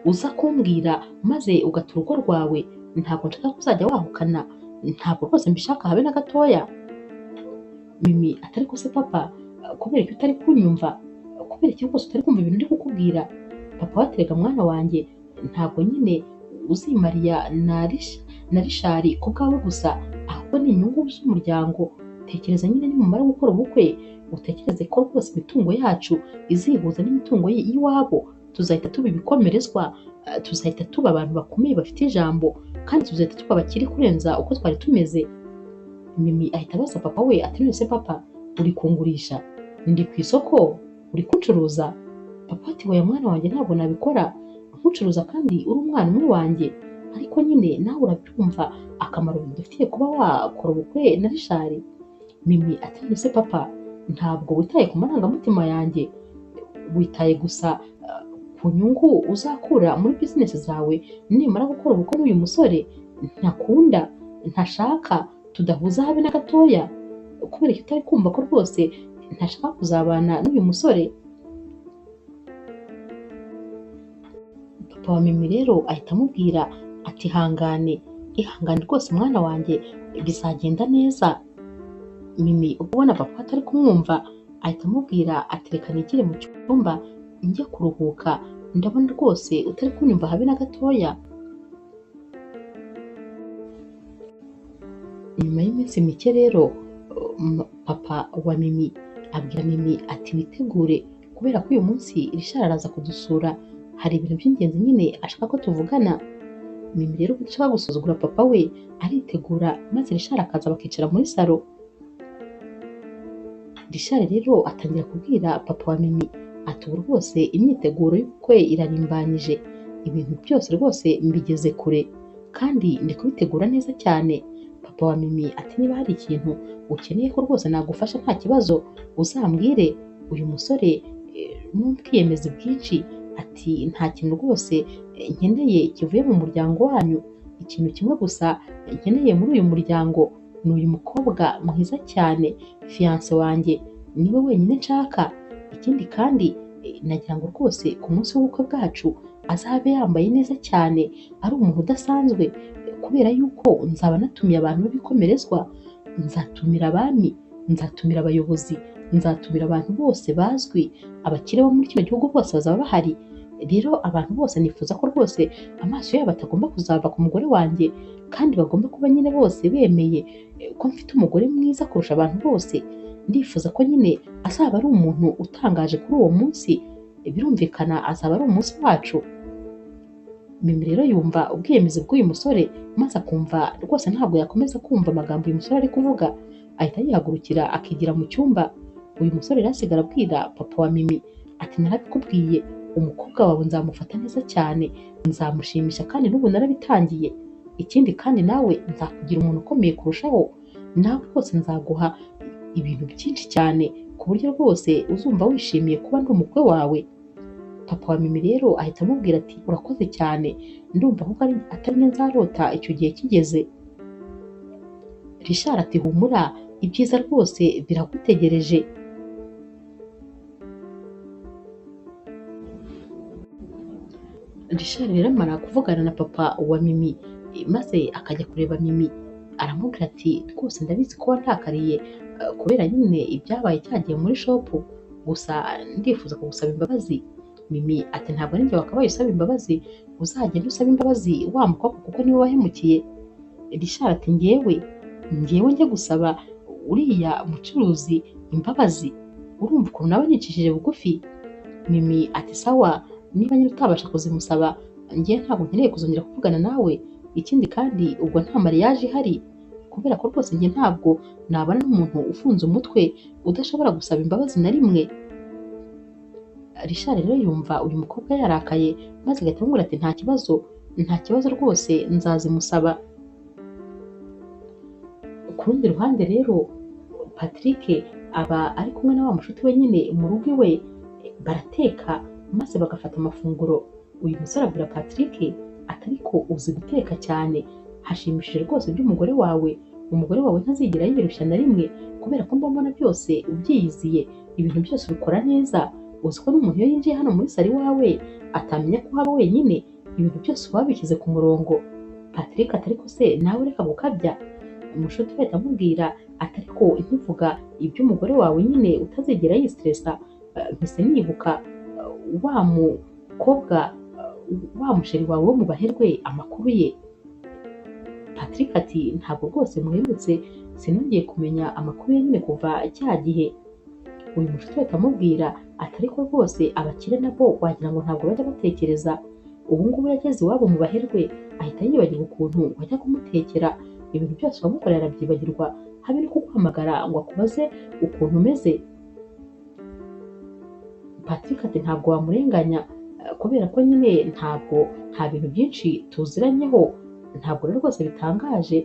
uza kumbwira maze ugata urugo rwawe, ntabwo nshaka ko uzajya wahukana, ntabwo rwose mbishaka habe na gatoya. Mimi ati ariko se papa kubera iki utari kunyumva, kubera iki rwose utari kumva ibintu ndi kukubwira? Papa waterega mwana wanjye, ntabwo nyine uzimariya na Richard ku bwawe gusa, ahubwo ni inyungu z'umuryango. Tekereza nyine nimumara gukora ubukwe utekereze ko rwose imitungo yacu izihuza n'imitungo y'iwabo, tuzahita tuba ibikomerezwa, tuzahita tuba abantu bakomeye bafite ijambo, kandi tuzahita tuba abakire kurenza uko twari tumeze. Mimi ahita abaza papa we ati none se papa uri kungurisha, ndi ku isoko, uri kuncuruza? Papa ati oya mwana wanjye ntabwo nabikora nkucuruza kandi uri umwana umwe wanjye, ariko nyine nawe urabyumva akamaro bidufitiye kuba wakora ubukwe na Richard. Mimi ati none se papa ntabwo witaye ku marangamutima yanjye, witaye gusa ku nyungu uzakura muri bizinesi zawe nimara gukora ubukwe n'uyu musore ntakunda, ntashaka, tudahuza habe na gatoya. kubera iki utari kumva ko rwose ntashaka kuzabana n'uyu musore? Papa wa Mimi rero ahita amubwira ati ihangane rwose mwana wanjye, bizagenda neza. Mimi ubwo ubona papa atari kumwumva ahita amubwira ati reka nigire mu cyumba njye kuruhuka, ndabona rwose utari kunyumva habe na gatoya. Nyuma y'iminsi mike rero papa wa Mimi abwira Mimi ati witegure kubera ko uyu munsi Richard araza kudusura, hari ibintu by'ingenzi nyine ashaka ko tuvugana. Mimi rero udashaka gusuzugura papa we aritegura maze Richard akaza bakicara muri salo. Richard rero atangira kubwira papa wa Mimi ati ubu rwose imyiteguro y'ubukwe irarimbanyije, ibintu byose rwose mbigeze kure kandi ndi kubitegura neza cyane. Papa wa Mimi ati niba hari ikintu ukeneye ko rwose nagufasha nta kibazo uzambwire, uyu musore n'ubwiyemezi bwinshi ati nta kintu rwose nkeneye kivuye mu muryango wanyu, ikintu kimwe gusa nkeneye muri uyu muryango ni uyu mukobwa mwiza cyane, fiance wanjye niwe wenyine nshaka. Ikindi kandi nagira ngo rwose ku munsi w'ubukwe bwacu azabe yambaye neza cyane, ari umuntu udasanzwe, kubera yuko nzaba natumiye abantu b'ibikomerezwa, nzatumira abami, nzatumira abayobozi, nzatumira abantu bose bazwi, abakire bo muri kino gihugu bose bazaba bahari. Rero abantu bose nifuza ko rwose amaso yabo atagomba kuzava ku mugore wanjye, kandi bagomba kuba nyine bose bemeye ko mfite umugore mwiza kurusha abantu bose. Ndifuza ko nyine azaba ari umuntu utangaje kuri uwo munsi, birumvikana azaba ari umunsi wacu. Mimi rero yumva ubwiyemezi bw'uyu musore maze akumva rwose ntabwo yakomeza kumva amagambo uyu musore ari kuvuga, ahita yihagurukira akigira mu cyumba. Uyu musore rero asigara abwira papa wa Mimi ati narabikubwiye, umukobwa wawe nzamufata neza cyane, nzamushimisha kandi n'ubu narabitangiye. Ikindi kandi nawe nzakugira umuntu ukomeye kurushaho, nawe rwose nzaguha ibintu byinshi cyane ku buryo rwose uzumva wishimiye kuba ndi umukwe wawe. Papa wa Mimi rero ahita amubwira ati urakoze cyane, ndumva kuko atari njye nzarota icyo gihe kigeze. Richard ati humura, ibyiza rwose biragutegereje. Richard rero amara kuvugana na papa wa Mimi maze akajya kureba Mimi, aramubwira ati rwose ndabizi ko wandakariye kubera nyine ibyabaye cyagiye muri shopu, gusa ndifuza kugusaba imbabazi. Mimi ati ntabwo ari njye wakabaye usaba imbabazi, uzagenda usaba imbabazi wa mukobwa kuko niwe wahemukiye. Richard ati njyewe njye gusaba uriya mucuruzi imbabazi, urumva ukuntu nawe yicishije bugufi? Mimi ati sawa, niba nyine utabasha kuzimusaba njye ntabwo nkeneye kuzongera kuvugana nawe. Ikindi kandi ubwo nta mariage ihari, kubera ko rwose njye ntabwo nabana n'umuntu ufunze umutwe udashobora gusaba imbabazi na rimwe. Richard rero yumva uyu mukobwa yarakaye maze agahita amubwira ati nta kibazo rwose nzazimusaba. Ku rundi ruhande rero Patrick aba ari kumwe na wa mushuti we nyine mu rugo iwe, barateka maze bagafata amafunguro. Uyu musore abwira Patrick ati ariko uzi guteka cyane, hashimishije rwose iby'umugore wawe, umugore wawe ntazigera yirushya na rimwe, kubera ko mbona byose ubyiyiziye, ibintu byose ubikora neza. Uzi ko n'umuntu iyo yinjiye hano muri salo iwawe atamenya ko haba wenyine, ibintu byose uba wabishyize ku murongo. Patrick ati ariko se nawe reka gukabya. Umushuti we ahita amubwira ati ariko ntivuga iby'umugore wawe nyine utazigera yistressa, mpise nibuka wa mukobwa, wa musheri wawe wo mu baherwe amakuru ye. Patrick ati ntabwo rwose muherutse, sinongeye kumenya amakuru ye nyine kuva cya gihe. Uyu mushuti we ahita amubwira ati ariko rwose abakire nabo wagira ngo ntabwo bajya batekereza, ubu ngubu yageze iwabo mu baherwe ahita yibagirwa ukuntu wajya kumutekera, ibintu byose wamukorera arabyibagirwa, habe no kuguhamagara ngo akubaze ukuntu umeze. Patrick ati ntabwo wamurenganya, kubera ko nyine nta bintu byinshi tuziranyeho, ntabwo rero rwose bitangaje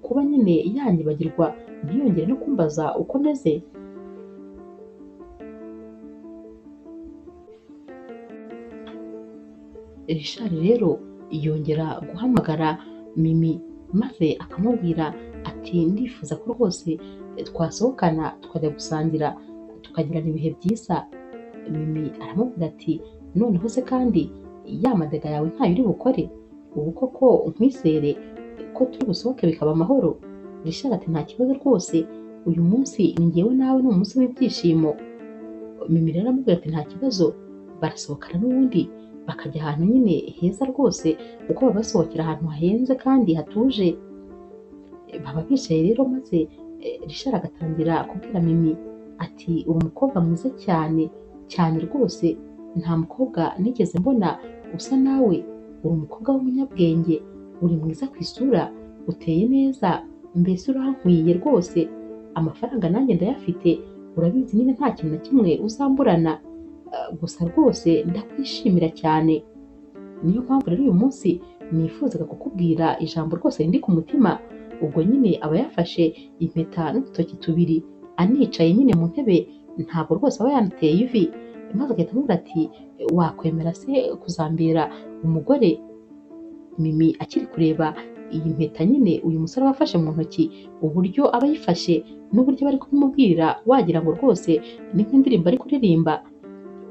kuba nyine yanyibagirwa ntiyongere no kumbaza uko meze. Richard rero yongera guhamagara Mimi maze akamubwira ati ati ndifuza ko rwose twasohokana tukajya gusangira tukagirana ibihe byiza. Mimi aramubwira ati noneho se kandi ya madega yawe ntayo uri bukore, ubu koko nkwizere ko turi busohoke bikaba amahoro? Richard ati nta kibazo rwose, uyu munsi ni njyewe nawe, ni umunsi w'ibyishimo. Mimi rero aramubwira ati nta kibazo, barasohokana n'ubundi bakajya ahantu nyine heza rwose, kuko baba basohokera ahantu hahenze kandi hatuje. Baba bicaye rero maze Richard agatangira kubwira Mimi ati uri umukobwa mwiza cyane cyane rwose, nta mukobwa nigeze mbona usa nawe, uri umukobwa w'umunyabwenge, uri mwiza ku isura, uteye neza, mbese urankwiye rwose, amafaranga nanjye ndayafite, urabizi nyine nta kintu na kimwe uzamburana. Gusa rwose ndakwishimira cyane, niyo mpamvu rero uyu munsi nifuzaga kukubwira ijambo rwose rindi ku mutima. Ubwo nyine aba yafashe impeta n'udutoki tubiri anicaye nyine mu ntebe, ntabwo rwose aba yanateye ivi, maze agahita amubwira ati wakwemera se kuzambera umugore? Mimi akiri kureba iyi mpeta nyine uyu musore aba afashe mu ntoki, uburyo aba ayifashe n'uburyo bari kubimubwira wagira ngo rwose ni nk'indirimbo ari kuririmba.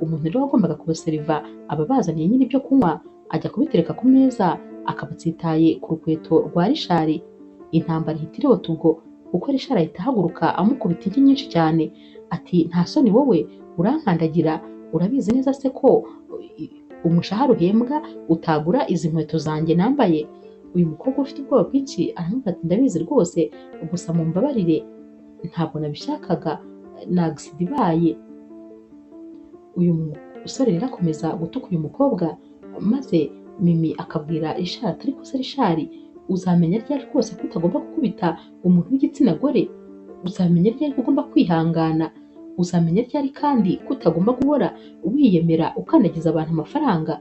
Umuntu rero wagombaga kubaseriva aba bazaniye nyine ibyo kunywa, ajya kubitereka ku meza, akaba atsitaye ku rukweto rwa Richard. Intambara ihita irota ubwo, kuko Richard ahita ahaguruka amukubita inshyi nyinshi cyane, ati nta soni wowe, urankandagira, urabizi neza se ko umushahara uhembwa utagura izi nkweto zanjye nambaye? Uyu mukobwa ufite ubwoba bwinshi aramubwira ati ndabizi rwose, gusa mumbabarire, ntabwo nabishakaga, ni agisida ibaye. Uyu musore rero akomeza gutuka uyu mukobwa, maze Mimi akabwira Richard ati ariko se Richard, uzamenya ryari rwose ko utagomba gukubita umuntu w'igitsina gore? Uzamenya ryari ko ugomba kwihangana? Uzamenya ryari kandi ko utagomba guhora wiyemera ukandagiza abantu amafaranga?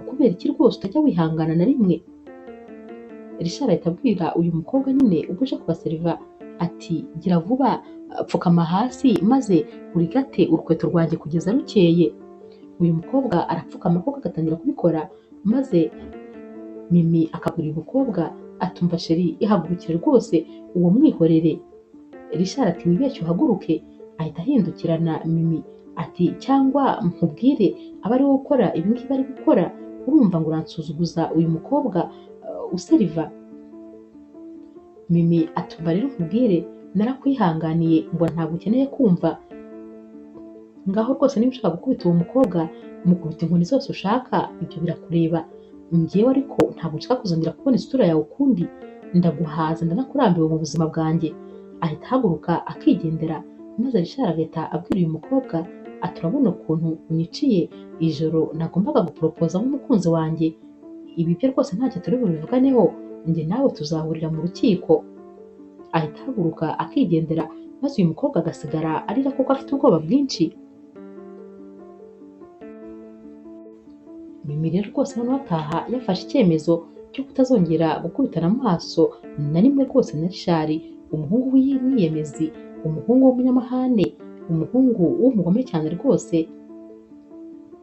Kubera iki rwose utajya wihangana na rimwe? Richard ahita abwira uyu mukobwa nyine uje kubaseriva ati gira vuba, pfukama hasi maze urigate urukweto rwanjye kugeza rukeye. Uyu mukobwa arapfukama koko agatangira kubikora, maze Mimi akabwira uyu mukobwa atumva sheri ihagurukire rwose uwo mwihorere. Richard ati wibeshye uhaguruke. Ahita ahindukirana Mimi ati cyangwa nkubwire aba ari wowe ukora ibi ngibi ari gukora? Urumva ngo uransuzuguza uyu mukobwa useriva? Mimi atumva rero nkubwire, narakwihanganiye ngo ntabwo ukeneye kumva. Ngaho rwose niba ushaka gukubita uwo mukobwa, mukubita inkoni zose ushaka, ibyo birakureba. Njyewe ariko ntabwo nshaka kuzongera kubona isura yawe ukundi, ndaguhaza ndanakurambiwe mu buzima bwanjye. Ahita ahaguruka akigendera, maze Richard agahita abwira uyu mukobwa ati urabona ukuntu unyiciye ijoro nagombaga guporopoza nk'umukunzi wanjye, ibi byo rwose ntacyo turi bubivuganeho, njye nawe tuzahurira mu rukiko. Ahita ahaguruka akigendera, maze uyu mukobwa agasigara arira kuko afite ubwoba bwinshi. Mimi rero rwose noneho ataha yafashe icyemezo cyo kutazongera gukubitana amaso na rimwe rwose na Richard, umuhungu w'umwiyemezi, umuhungu w'umunyamahane, umuhungu w'umugome cyane rwose.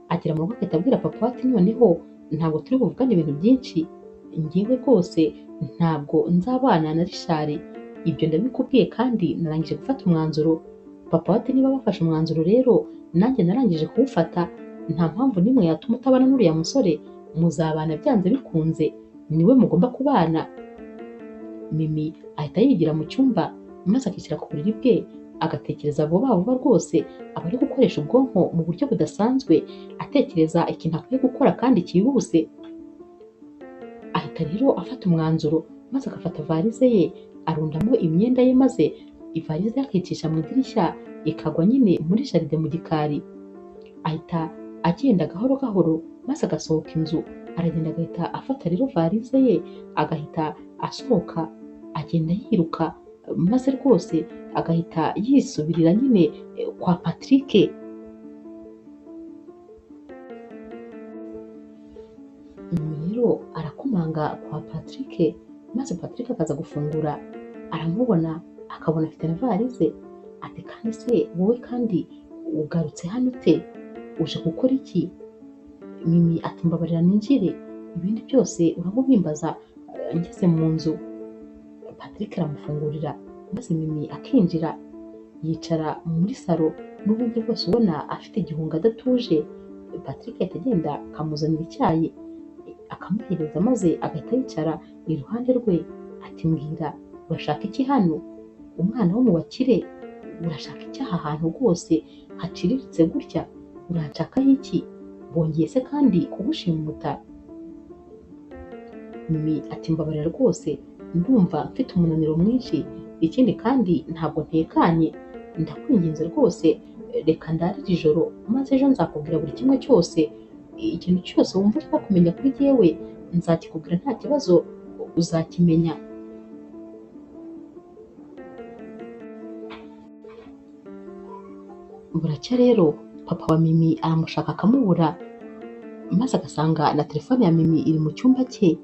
Agera mu rugo agahita abwira papa ati noneho ntabwo turi buvugane ibintu byinshi, njyewe rwose ntabwo nzabana na Richard, ibyo ndabikubwiye kandi narangije gufata umwanzuro. Papa ati niba wafashe umwanzuro rero nanjye narangije kuwufata, nta mpamvu n'imwe yatuma utabana n'uriya musore, muzabana byanze bikunze, niwe mugomba kubana. Mimi ahita yigira mu cyumba, maze akishyira ku buriri bwe agatekereza vuba vuba rwose, aba ari gukoresha ubwonko mu buryo budasanzwe, atekereza ikintu akwiye gukora kandi cyihuse. Ahita rero afata umwanzuro, maze agafata varize ye arundamo imyenda ye, maze ivarize yakicisha mu idirishya ikagwa nyine muri jaride mu gikari. Ahita agenda gahoro gahoro, maze agasohoka inzu, aragenda agahita afata rero varize ye agahita asohoka, agenda yiruka, maze rwose agahita yisubirira nyine kwa Patrick. Rero arakomanga kwa Patrick, maze Patrick akaza gufungura, aramubona akabona afite na varize. Ati kandi se wowe kandi ugarutse hano ute? Uje gukora iki? Mimi ati mbabarira ninjire, ibindi byose urabimbaza ngeze mu nzu. Patrick aramufungurira maze Mimi akinjira, yicara muri salo n'ubundi rwose ubona afite igihunga adatuje. Patrick ahita agenda akamuzanira icyayi akamuhereza maze agahita yicara iruhande rwe ati mbwira urashaka iki hano? Umwana wo mu bakire urashaka iki aha hantu rwose haciriritse gutya? Uranshakaho iki? Bongeye se kandi kugushimuta? Mimi ati mbabarira rwose ndumva mfite umunaniro mwinshi, ikindi kandi ntabwo ntekanye, ndakwinginze rwose reka ndarire ijoro maze ejo nzakubwira buri kimwe cyose. Ikintu cyose wumva ushaka kumenya kuri jyewe nzakikubwira nta kibazo, uzakimenya. Buracya rero papa wa Mimi aramushaka akamubura, maze agasanga na telefone ya Mimi iri mu cyumba cye.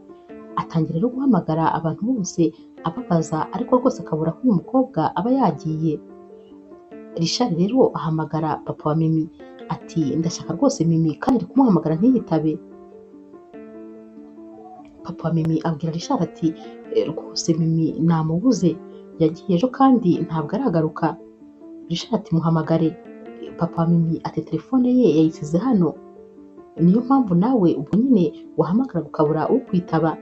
Atangira rero guhamagara abantu bose ababaza, ariko rwose akabura ko uyu mukobwa aba yagiye. Richard rero ahamagara papa wa Mimi ati ndashaka rwose Mimi kandi ari kumuhamagara ntiyitabe. Papa wa Mimi abwira Richard ati rwose Mimi namubuze, yagiye ejo kandi ntabwo aragaruka. Richard ati muhamagare. Papa wa Mimi ati telefone ye yayisize hano, niyo mpamvu nawe ubwo nyine wahamagara ukabura ukwitaba.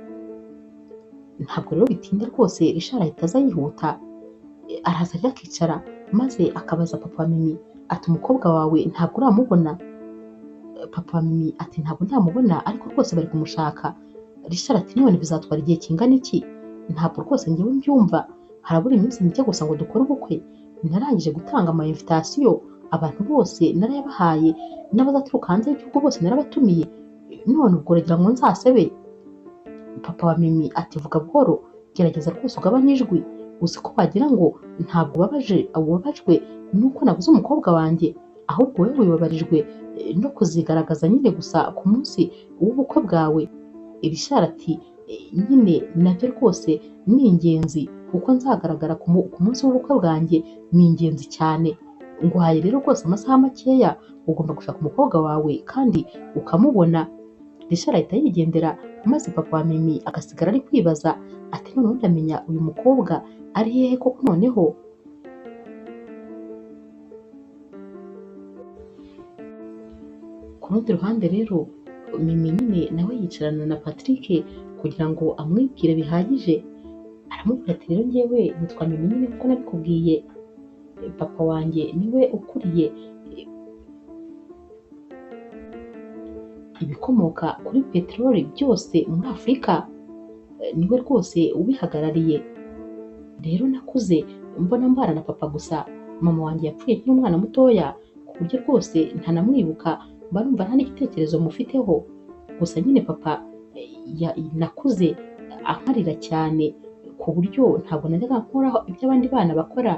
Ntabwo rero bitinda rwose Richard ahita aza yihuta, araza rero akicara maze akabaza papa wa Mimi ati umukobwa wawe ntabwo uramubona? Papa wa Mimi ati ntabwo ndamubona ariko rwose bari kumushaka. Richard ati none bizatwara igihe kingana iki? Ntabwo rwose njyewe mbyumva, harabura iminsi mike gusa ngo dukore ubukwe. Narangije gutanga ama invitation, abantu bose narayabahaye, n'abazaturuka hanze y'igihugu bose narabatumiye, none ubwo uragira ngo nzasebe? Papa wa Mimi ati vuga buhoro, gerageza rwose ugabanye ijwi, uzi ko wagira ngo ntabwo ubabajwe nuko nabuze umukobwa wanjye, ahubwo wowe wibabarijwe no kuzigaragaza nyine gusa ku munsi w'ubukwe bwawe. Richard ati nyine nabyo rwose ni ingenzi, kuko nzagaragara ku munsi w'ubukwe bwanjye ni ingenzi cyane. Nguhaye rero rwose amasaha makeya, ugomba gushaka umukobwa wawe kandi ukamubona. Richard ahita yigendera, maze papa wa Mimi agasigara ari kwibaza ati noneho ndamenya uyu mukobwa ari hehe koko noneho? Ku rundi ruhande rero Mimi nyine nawe yicarana na Patrick kugira ngo amwibwire bihagije. Aramubwira ati rero njyewe nitwa Mimi nyine kuko nabikubwiye, papa wanjye niwe ukuriye ibikomoka kuri peteroli byose muri Afurika, niwe rwose ubihagarariye. Rero nakuze mbona mbana na papa gusa, mama wanjye yapfuye nkiri umwana mutoya ku buryo rwose ntanamwibuka, mba numva nta n'igitekerezo mufiteho. Gusa nyine papa nakuze ankarira cyane ku buryo ntabwo najyaga nkoraho ibyo abandi bana bakora.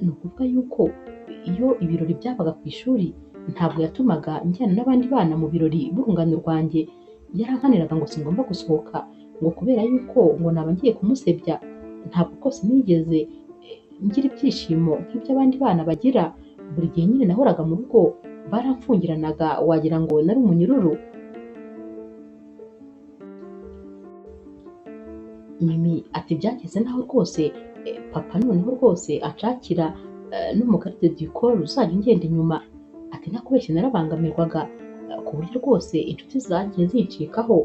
Ni ukuvuga yuko iyo ibirori byabaga ku ishuri ntabwo yatumaga njyana n'abandi bana mu birori b'urungano rwanjye, yarankaniraga ngo singomba gusohoka ngo kubera yuko ngo naba ngiye kumusebya. Ntabwo rwose nigeze ngira ibyishimo nk'ibyo abandi bana bagira. Buri gihe nyine nahoraga mu rugo, baramfungiranaga wagira ngo nari umunyururu. Mimi ati byageze naho rwose papa noneho rwose anshakira n'umugarde du corps uzajya ungenda inyuma. Ati ntakubeshye narabangamirwaga ku buryo rwose inshuti zagiye zincikaho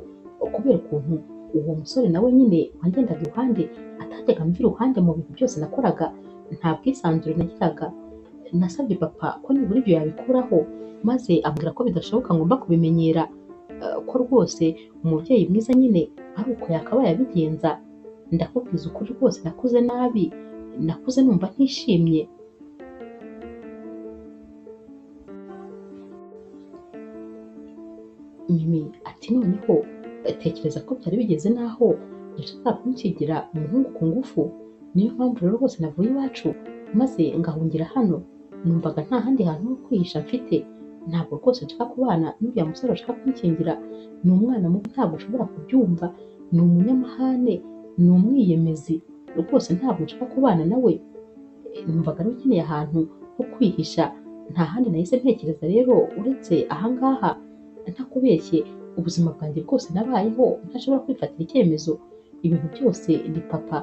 kubera ukuntu uwo musore nawe nyine wangendaga iruhande atajyaga amva iruhande mu bintu byose nakoraga, nta bwisanzure nagiraga. Nasabye papa ko nibura ibyo yabikuraho, maze ambwira ko bidashoboka ngomba kubimenyera, ko rwose umubyeyi mwiza nyine ari uko yakabaye abigenza. Ndakubwiza ukuri rwose nakuze nabi, nakuze numva ntishimye. Mimi ati noneho tekereza ko byari bigeze naho yashakaga kunsigira umuhungu ku ngufu, niyo mpamvu rero rwose navuye iwacu maze ngahungira hano. Numvaga nta handi hantu ho kwihisha mfite, ntabwo rwose nshaka kubana n'uriya musore ashaka kunkingira. Ni umwana mubi, ntabwo ushobora kubyumva, ni umunyamahane, ni umwiyemezi, rwose ntabwo nshaka kubana nawe. Numvaga rero nkeneye ahantu ho kwihisha, nta handi nahise ntekereza rero uretse ahangaha. Ntakubeshye ubuzima bwanjye bwose nabayeho ntashobora kwifatira icyemezo, ibintu byose ni papa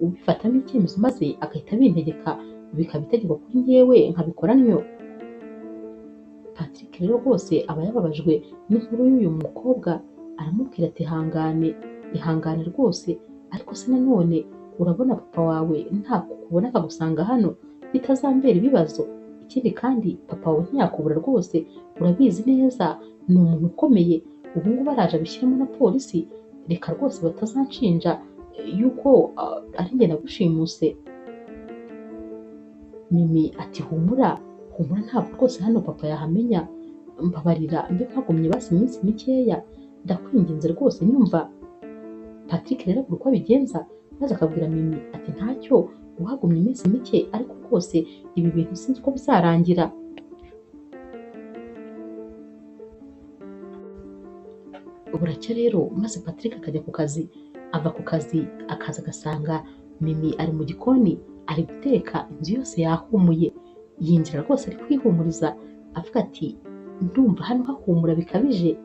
ubifatamo icyemezo maze agahita abintegeka bikaba itegeko kuri njyewe nkabikora ntyo. Patrick rero rwose aba yababajwe n'inkuru y'uyu mukobwa, aramubwira ati ihangane, ihangane rwose, ariko se nanone urabona papa wawe ntakubona akagusanga hano bitazambera ibibazo? Ikindi kandi papa wawe ntiyakubura rwose, urabizi neza ni umuntu ukomeye, ubu ngubu araje abishyiremo na polisi, reka rwose batazanshinja yuko ari njye nagushimuse. Mimi ati humura, humura ntabwo rwose hano papa yahamenya, mbabarira mbe mpagumye basi iminsi mikeya, ndakwinginze rwose nyumva. Patrick rero abura uko abigenza maze akabwira Mimi ati ntacyo, uhagumye iminsi mike ariko rwose ibi bintu sinzi uko bizarangira. Buracya rero maze Patrick akajya ku kazi, ava ku kazi akaza agasanga Mimi ari mu gikoni ari guteka, inzu yose yahumuye, yinjira rwose ari kwihumuriza avuga ati ndumva hano hahumura bikabije.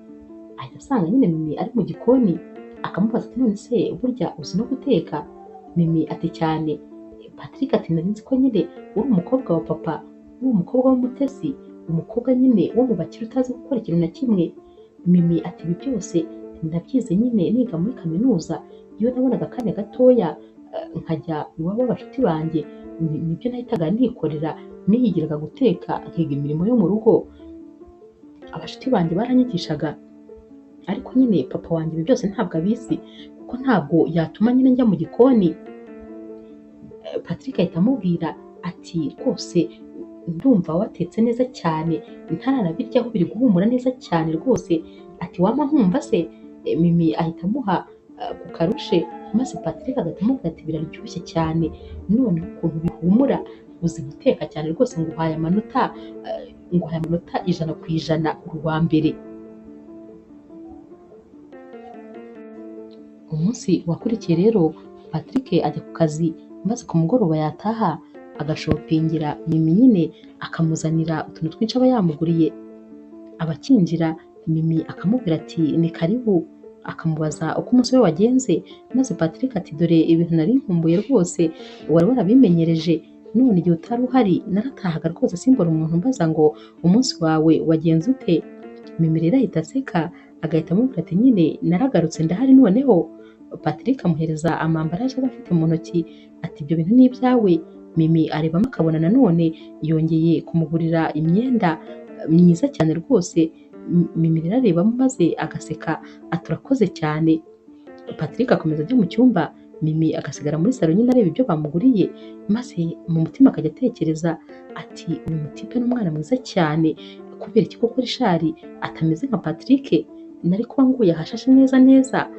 Ahita asanga nyine Mimi ari mu gikoni, akamubaza ati none se burya uzi no guteka? Mimi ati cyane. Patrick ati nari nzi ko nyine uri umukobwa wa papa, uri umukobwa w'umutesi, umukobwa nyine wo mu bakire utazi gukora ikintu na kimwe. Mimi ati ibi byose ndabyize nyine niga muri kaminuza, iyo nabonaga akanya gatoya nkajya iwabo w'abashuti banjye, nibyo nahitaga nikorera, niyigiraga guteka nkiga imirimo yo mu rugo, abashuti banjye baranyigishaga, ariko nyine papa wanjye ibi byose ntabwo abizi kuko ntabwo yatuma nyine njya mu gikoni. Patrick ahita amubwira ati rwose ndumva watetse neza cyane, ntaranabiryaho biri guhumura neza cyane rwose, ati wampa nkumva se? Mimi ahita amuha ku karushe maze Patrick agahita amubwira ati biraryoshye cyane, noneho ukuntu bihumura, uzi guteka cyane rwose, nguhaye amanota 100% uri uwa mbere. Umunsi wakurikiye rero Patrick ajya ku kazi maze ku mugoroba yataha agashopingira Mimi nyine akamuzanira utuntu twinshi aba yamuguriye. Abakinjira Mimi akamubwira ati ni karibu, akamubaza uko umunsi we wagenze, maze Patrick ati dore ibintu nari nkumbuye rwose, wari warabimenyereje, none igihe utari uhari naratahaga rwose simbona umuntu mbaza ngo umunsi wawe wagenze ute. Mimi rero ahita aseka agahita amubwira ati nyine naragarutse ndahari noneho. Patrick amuhereza amambaraje aba afite mu ntoki ati ibyo bintu ni ibyawe. Mimi arebamo akabona nanone yongeye kumugurira imyenda myiza cyane rwose. Mimi rero arebamo maze agaseka ati urakoze cyane. Patrick akomeza ajya mu cyumba, Mimi agasigara muri salo nyine areba ibyo bamuguriye, maze mu mutima akajya atekereza ati uyu mutipe ni umwana mwiza cyane, kubera iki koko Richard atameze nka Patrick, nari kuba nguye ahashashe neza neza.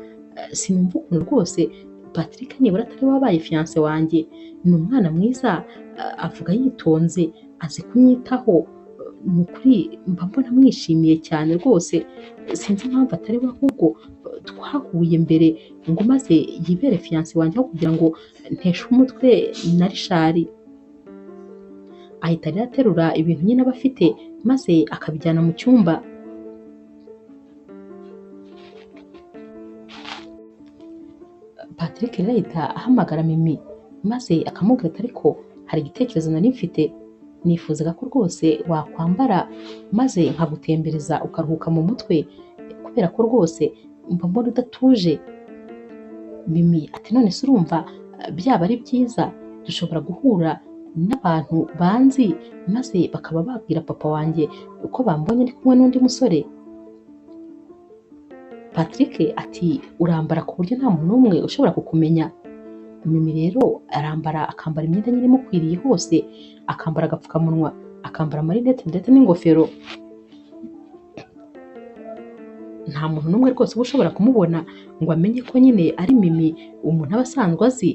Sinumva ukuntu rwose Patrick nibura atari wabaye fiance wanjye, ni umwana mwiza, avuga yitonze, azi kunyitaho, ni ukuri mba mbona mwishimiye cyane rwose, sinzi impamvu atari we ahubwo twahuye mbere ngo maze yibere fiance wanjye aho kugira ngo nteshe umutwe na Richard. Ahita rero aterura ibintu nyine aba afite maze akabijyana mu cyumba. Patrick rero ahita ahamagara Mimi maze akamubwira ati ariko hari igitekerezo nari mfite, nifuzaga ko rwose wakwambara maze nkagutembereza ukaruhuka mu mutwe, kubera ko rwose mba mbona udatuje. Mimi ati none se urumva byaba ari byiza dushobora guhura n'abantu banzi maze bakaba babwira papa wanjye uko bambonye ndi kumwe n'undi musore? Patrick ati urambara ku buryo nta muntu n'umwe ushobora kukumenya. Mimi rero arambara, akambara imyenda nyine imukwiriye hose, akambara agapfukamunwa, akambara amarinete ndetse n'ingofero. Nta muntu n'umwe rwose uba ushobora kumubona ngo amenye ko nyine ari Mimi umuntu aba asanzwe azi.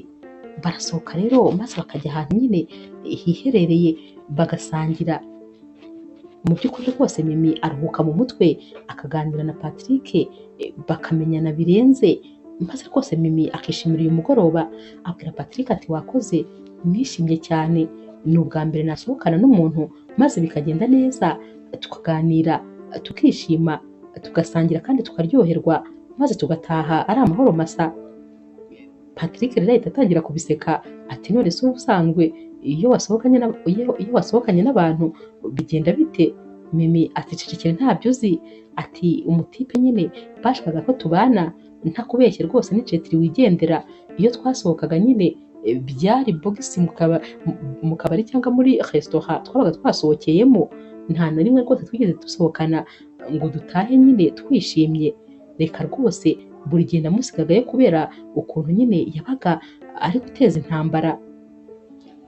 Barasohoka rero maze bakajya ahantu nyine hiherereye bagasangira. Mu by'ukuri rwose Mimi aruhuka mu mutwe akaganira na Patrick, bakamenyana birenze, maze rwose Mimi akishimira uyu mugoroba. Abwira Patrick ati wakoze, nishimye cyane, ni ubwa mbere nasohokana n'umuntu maze bikagenda neza, tukaganira, tukishima, tugasangira kandi tukaryoherwa, maze tugataha ari amahoro masa. Patrick rero ahita atangira kubiseka ati none se ubusanzwe iyo wasohokanye n'abantu bigenda bite? Mimi ati cecekere ntabyo uzi, ati umutipe nyine bashakaga ko tubana, ntakubeshye rwose ni Jetri wigendera, iyo twasohokaga nyine byari bogisi mu kabari cyangwa muri resitora twabaga twasohokeyemo, nta na rimwe rwose twigeze dusohokana ngo dutahe nyine twishimye, reka rwose buri gihe namusigagayo kubera ukuntu nyine yabaga ari guteza intambara.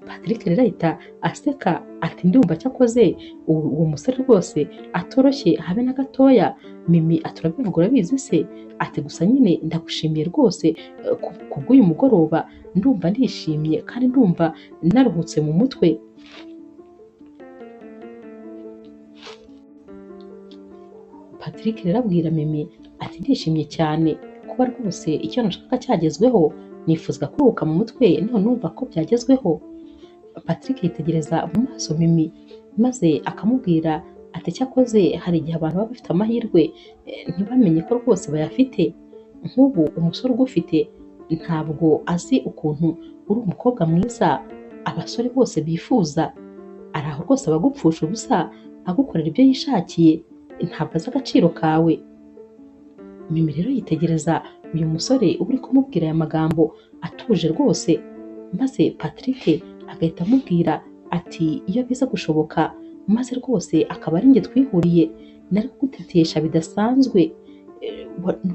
Patrick rero ahita aseka ati ndumva cyakoze uwo musore rwose atoroshye habe na gatoya. Mimi ati urabivuga urabizi se, ati gusa nyine ndagushimiye rwose kubw'uyu mugoroba, ndumva ndishimye kandi ndumva naruhutse mu mutwe. Patrick rero abwira Mimi ati ndishimye cyane kuba rwose icyo nashaka cyagezweho, nifuzaga kuruhuka mu mutwe none numva ko byagezweho. Patrick yitegereza mu maso Mimi maze akamubwira ati cyakoze hari igihe abantu baba bafite amahirwe ntibamenye ko rwose bayafite, nk'ubu umusore ugufite ntabwo azi ukuntu uri umukobwa mwiza abasore bose bifuza, ari aho rwose abagupfusha ubusa agukorera ibyo yishakiye, ntabwo azi agaciro kawe. Mimi rero yitegereza uyu musore uri kumubwira aya magambo atuje rwose, maze Patrick agahita amubwira ati iyo biza gushoboka maze rwose akaba ari njye twihuriye, nari kugutetesha bidasanzwe,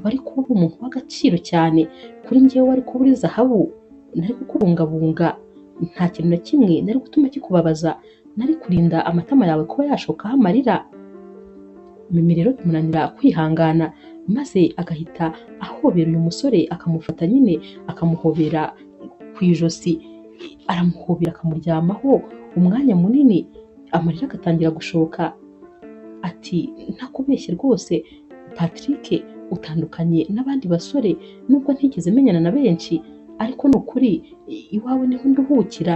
wari kuba umuntu w'agaciro cyane kuri njyewe, wari kuba uri zahabu, nari kukubungabunga, nta kintu na kimwe nari gutuma kikubabaza, nari kurinda amatama yawe kuba yashokaho amarira. Mimi rero bimunanira kwihangana maze agahita ahobera uyu musore, akamufata nyine akamuhobera ku ijosi, aramuhobera akamuryamaho umwanya munini, amarira agatangira gushoka. Ati ntakubeshye rwose Patrick utandukanye n'abandi basore, nubwo ntigeze menyana na benshi ariko ni ukuri iwawe niho nduhukira.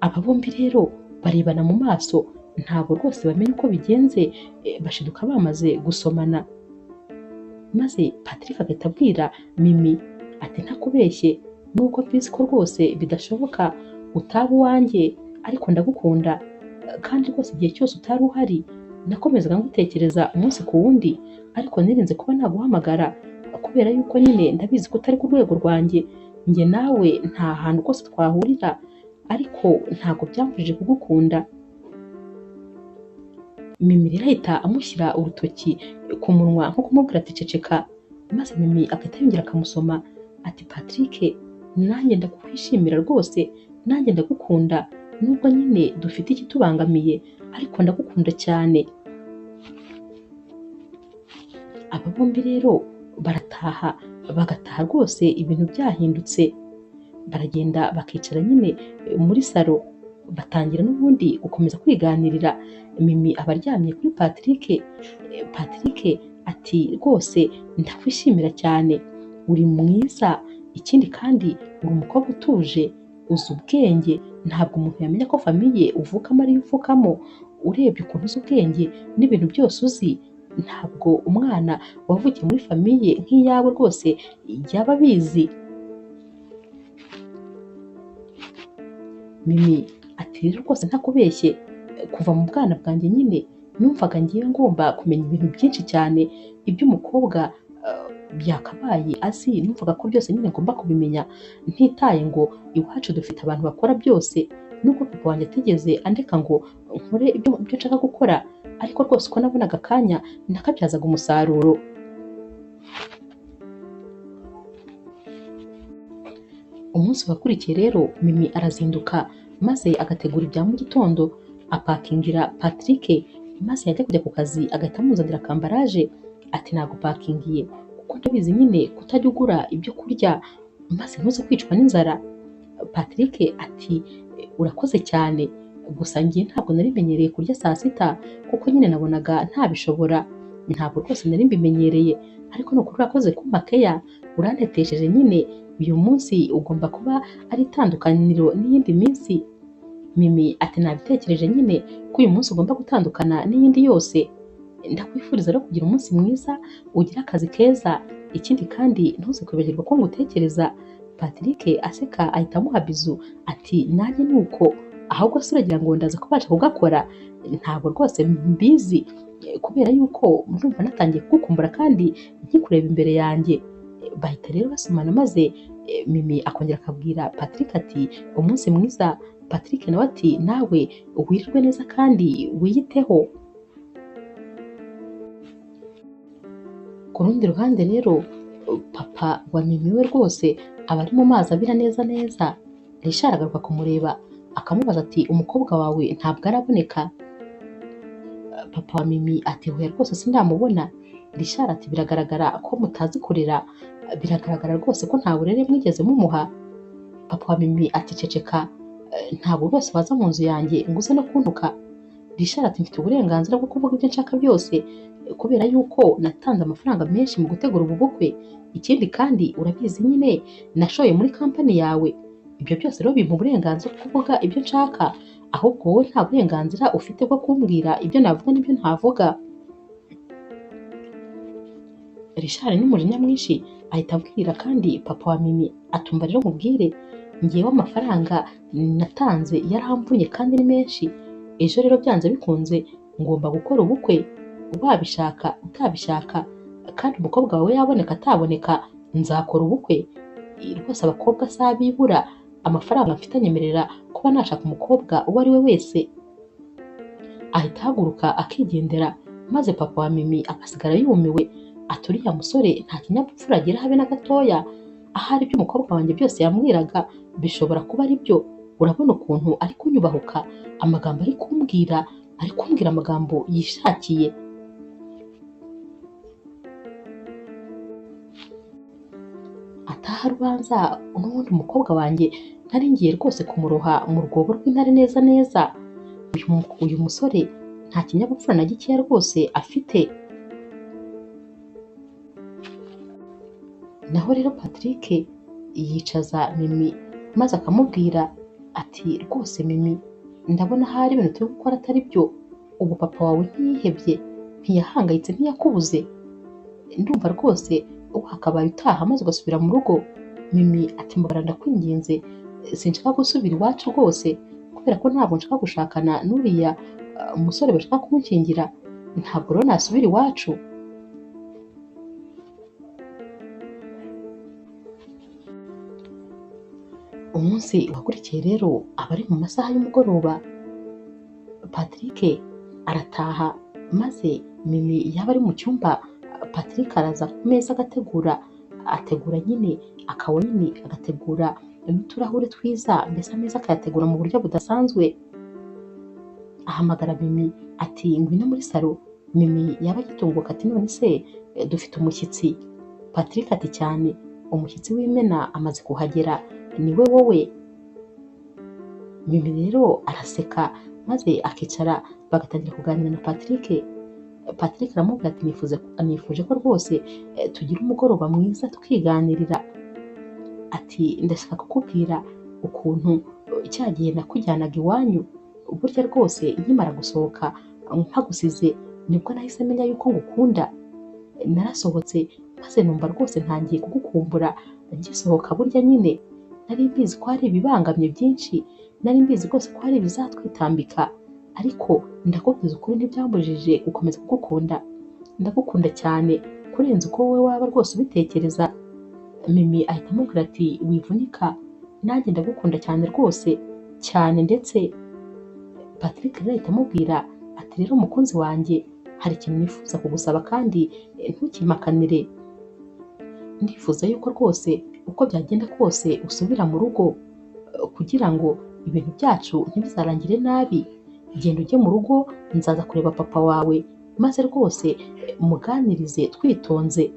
Aba bombi rero barebana mu maso, ntabwo rwose bamenya uko bigenze, bashiduka bamaze gusomana. Maze Patrick agahita abwira Mimi ati ntakubeshye nubwo mbizi ko rwose bidashoboka utaba uwanjye, ariko ndagukunda kandi rwose igihe cyose utari uhari nakomezaga ngutekereza umunsi ku wundi, ariko nirinze kuba naguhamagara kubera yuko nyine ndabizi ko utari ku rwego rwanjye, njye nawe nta hantu rwose twahurira, ariko ntabwo byambujije kugukunda. Mimi rero ahita amushyira urutoki ku munwa nko kumubwira ati ceceka, maze Mimi agahita yongera akamusoma ati Patrick nanjye ndakwishimira rwose, nanjye ndagukunda nubwo nyine dufite ikitubangamiye, ariko ndagukunda cyane. Aba bombi rero barataha, bagataha rwose ibintu byahindutse, baragenda bakicara nyine muri salo, batangira n'ubundi gukomeza kwiganirira. Mimi aba aryamye kuri Patrick, Patrick ati rwose ndakwishimira cyane, uri mwiza, ikindi kandi uri umukobwa utuje, uzi ubwenge, ntabwo umuntu yamenya ko famiye uvukamo ariyo uvukamo, urebye ukuntu uzi ubwenge n'ibintu byose uzi, ntabwo umwana wavukiye muri famiye nk'iyawe rwose yaba abizi. Mimi ati rero rwose ntakubeshye kuva mu bwana bwanjye nyine numvaga ngiye ngomba kumenya ibintu byinshi cyane iby'umukobwa byakabaye azi, numvaga ko byose nyine ngomba kubimenya, ntitaye ngo iwacu dufite abantu bakora byose, nubwo papa wanjye atigeze andeka ngo nkore ibyo nshaka gukora, ariko rwose uko nabonaga akanya nakabyazaga umusaruro. Umunsi wakurikiye rero Mimi arazinduka maze agategura ibya mu gitondo, apakingira Patrick, maze yajya kujya ku kazi agahita amuzanira akambaraje ati nagupakingiye kuko ndabizi nyine kutajya ugura ibyo kurya maze ntuze kwicwa n'inzara. Patrick ati urakoze cyane, gusa ngiye ntabwo nari menyereye kurya saa sita kuko nyine nabonaga ntabishobora, ntabwo rwose nari mbimenyereye, ariko ni ukuri urakoze kumpa keya, urantetesheje nyine, uyu munsi ugomba kuba ari itandukaniro n'iyindi minsi. Mimi ati nabitekereje nyine ko uyu munsi ugomba gutandukana n'iyindi yose, ndakwifuriza rero kugira umunsi mwiza, ugira akazi keza, ikindi kandi ntuze kwibagirwa ko ngutekereza. Patrick aseka ahita amuha bizu ati nanjye ni uko, ahubwo se uragira ngo ndaza kubasha kugakora? Ntabwo rwose mbizi, kubera yuko ndumva natangiye kugukumbura kandi nkikureba imbere yanjye. Bahita rero basomana maze Mimi akongera akabwira Patrick ati umunsi mwiza. Patrick nawe ati nawe wirirwe neza kandi wiyiteho. Ku rundi ruhande rero papa wa Mimi we rwose aba ari mu mazi abira neza neza. Richard agaruka kumureba akamubaza ati umukobwa wawe ntabwo araboneka? Papa wa Mimi ati hoya rwose sindamubona. Richard ati biragaragara ko mutazi kurera, biragaragara rwose ko nta burere mwigeze mumuha. Papa wa Mimi ati ceceka, ntabwo rwose waza mu nzu yanjye ngo uze no kuntuka. Richard ati mfite uburenganzira bwo kuvuga ibyo nshaka byose, kubera yuko natanze amafaranga menshi mu gutegura ubu bukwe. Ikindi kandi urabizi nyine nashoye muri kampani yawe. Ibyo byose rero bimpa uburenganzira bwo kuvuga ibyo nshaka, ahubwo wowe nta burenganzira ufite bwo kumbwira ibyo navuga n'ibyo ntavuga. Richard n'umujinya mwinshi ahita abwira kandi papa wa Mimi atumva rero mubwire, ngewe amafaranga natanze yaramvunye kandi ni menshi. Ejo rero byanze bikunze ngomba gukora ubukwe, wabishaka utabishaka, kandi umukobwa wawe yaboneka ataboneka nzakora ubukwe. Rwose abakobwa si abibura, amafaranga mfite anyemerera kuba nashaka umukobwa uwo ari we wese. Ahita ahaguruka akigendera, maze papa wa Mimi agasigara yumiwe ati uriya musore nta kinyabupfura agira habe na gatoya. Ahari ibyo umukobwa wanjye byose yambwiraga bishobora kuba ari byo. Urabona ukuntu ari kunyubahuka, amagambo ari kumbwira amagambo yishakiye. Ataha rubanza n'ubundi umukobwa wanjye nari ngiye rwose kumuroha mu rwobo rw'intare neza neza. Uyu musore nta kinyabupfura na gikeya rwose afite. Naho rero Patrick yicaza Mimi maze akamubwira ati rwose Mimi, ndabona hari ibintu turi gukora atari byo. Ubu papa wawe ntiyihebye, ntiyahangayitse, ntiyakubuze. Ndumva rwose wakabaye utaha maze ugasubira mu rugo. Mimi ati mbabara ndakwinginze, sinshaka gusubira iwacu rwose, kubera ko ntabwo nshaka gushakana n'uriya umusore bashaka kumushyingira. Ntabwo rero nasubira iwacu. Umunsi wakurikiye rero aba ari mu masaha y'umugoroba. Patrick arataha maze Mimi yaba ari mu cyumba. Patrick araza ku meza ategura nyine akawunini, agategura n'uturahure twiza, mbese ameza akayategura mu buryo budasanzwe. Ahamagara Mimi ati ngwino muri salo. Mimi yaba agitunguka ati none se dufite umushyitsi? Patrick ati cyane, umushyitsi w'imena amaze kuhagera, niwe wowe. Mimi rero araseka maze akicara bagatangira kuganira na Patrick. Patrick aramubwira ati nifuje ko rwose tugira umugoroba mwiza tukiganirira. Ati ndashaka kukubwira ukuntu cyagiye nakujyanaga iwanyu. Burya rwose nkimara gusohoka mpagusize nibwo nahise menya yuko ngukunda. Narasohotse maze numva rwose ntangiye kugukumbura. Ngisohoka burya nyine nari mbizi ko hari ibibangamye byinshi, nari mbizi rwose ko hari ibizatwitambika, ariko ndakubwiza ukuri ntibyambujije gukomeza kugukunda. Ndagukunda cyane kurenza uko wowe waba rwose ubitekereza. Mimi ahita amubwira ati wivunika, nanjye ndagukunda cyane rwose cyane ndetse. Patrick rero ahita amubwira ati rero mukunzi wanjye, hari ikintu nifuza kugusaba kandi ntukimakanire. Ndifuza yuko rwose uko byagenda kose usubira mu rugo, kugira ngo ibintu byacu ntibizarangire nabi. Genda ujye mu rugo, nzaza kureba papa wawe maze rwose muganirize twitonze.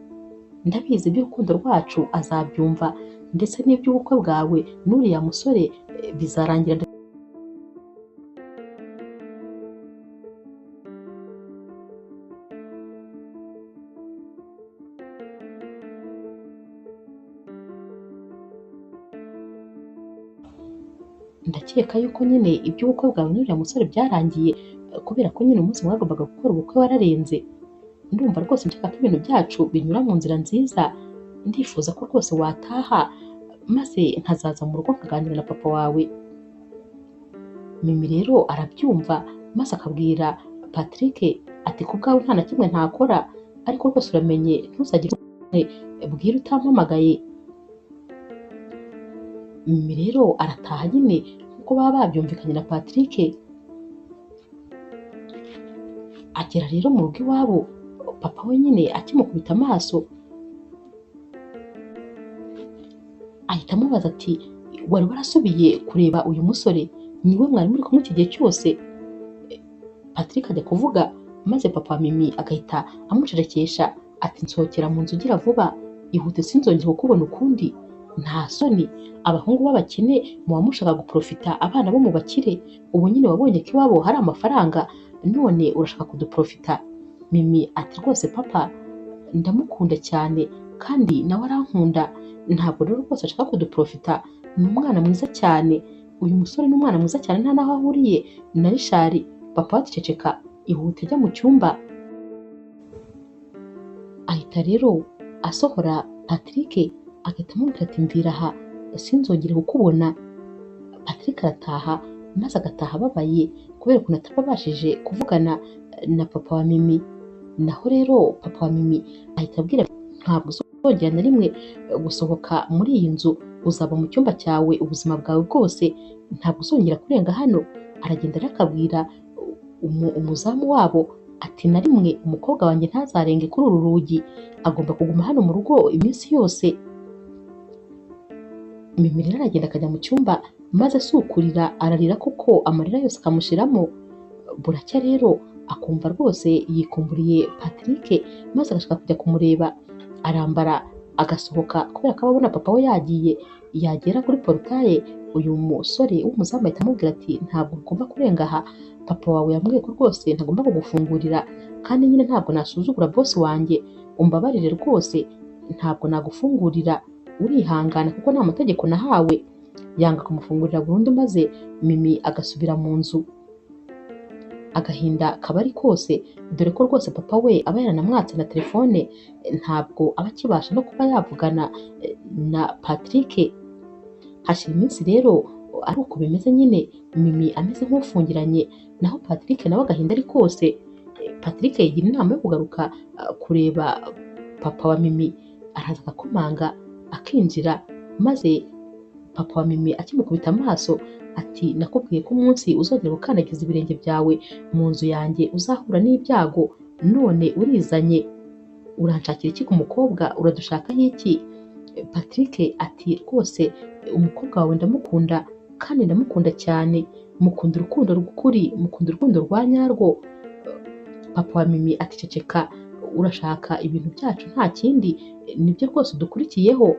Ndabizi iby'urukundo rwacu azabyumva, ndetse n'iby'ubukwe bwawe n'uriya musore bizarangira. Ndakeka yuko nyine iby'ubukwe bwawe n'uriya musore byarangiye, kubera ko nyine umunsi mwagombaga gukora ubukwe wararenze. ndumva rwose nshaka ko ibintu byacu binyura mu nzira nziza, ndifuza ko rwose wataha maze nkazaza mu rugo nkaganira na papa wawe. Mimi rero arabyumva maze akabwira Patrick ati ku bwawe nta na kimwe ntakora, ariko rwose uramenye ntuzagire bwira utampamagaye. Mimi rero arataha nyine nk'uko baba babyumvikanye na Patrick. Agera rero mu rugo iwabo, papa we nyine akimukubita amaso ahita amubaza ati wari warasubiye kureba uyu musore, niwe mwari muri kumwe iki gihe cyose? Patrick ajya kuvuga maze papa wa Mimi agahita amucerekesha ati nsohokera mu nzu ugira vuba, ihute sinzongera kukubona ukundi, nta soni, abahungu b'abakene muba mushaka guprofita abana bo mu bakire, ubu nyine wabonye ko iwabo hari amafaranga none urashaka kuduprofita. Mimi ati rwose papa ndamukunda cyane kandi nawe arankunda, ntabwo rero rwose ashaka kuduprofita, ni umwana mwiza cyane, uyu musore ni umwana mwiza cyane nta naho ahuriye na Richard. Papa ati ceceka, ihute jya mu cyumba. Ahita rero asohora Patrick agahita amubwira ati mvira aha sinzongere kukubona. Patrick arataha maze agataha ababaye kubera ukuntu atabashije kuvugana na papa wa Mimi. Naho rero papa wa Mimi ahita abwira ntabwo uzongera na rimwe gusohoka muri iyi nzu, uzaba mu cyumba cyawe ubuzima bwawe bwose, ntabwo uzongera kurenga hano. Aragenda arakabwira umuzamu wabo ati na rimwe umukobwa wanjye ntazarenge kuri uru rugi, agomba kuguma hano mu rugo iminsi yose. Mimi rero aragenda akajya mu cyumba maze asukurira ararira koko amarira yose akamushiramo. Buracya rero akumva rwose yikumburiye Patrick maze agashaka kujya kumureba, arambara agasohoka kubera ko ababona papa we yagiye. Yagera kuri porutaye uyu musore w'umuzamu ahita amubwira ati ntabwo ugomba kurenga aha, papa wawe yambwiye ko rwose ntagomba kugufungurira, kandi nyine ntabwo nasuzugura boss wanjye, umbabarire rwose ntabwo nagufungurira, urihangana kuko nta mategeko nahawe. Yanga kumufungurira burundu maze Mimi agasubira mu nzu. Agahinda kabari kose dore ko rwose papa we aba yaranamwatse na telefone, ntabwo aba akibasha no kuba yavugana na Patrick. Hashira iminsi rero ari uko bimeze nyine, Mimi ameze nk'ufungiranye, naho Patrick nawe agahinda ari kose. Patrick yigira inama yo kugaruka kureba papa wa Mimi, araza agakomanga akinjira maze papa wa Mimi akimukubita amaso ati nakubwiye ko umunsi uzongera gukandagiza ibirenge byawe mu nzu yanjye uzahura n'ibyago, none urizanye uranshakira iki ku mukobwa, uradushakaho iki? Patrick ati rwose umukobwa wawe ndamukunda kandi ndamukunda cyane, mukunda urukundo rw'ukuri, mukunda urukundo rwa nyarwo. Papa wa Mimi ati ceceka, urashaka ibintu byacu nta kindi, nibyo rwose dukurikiyeho.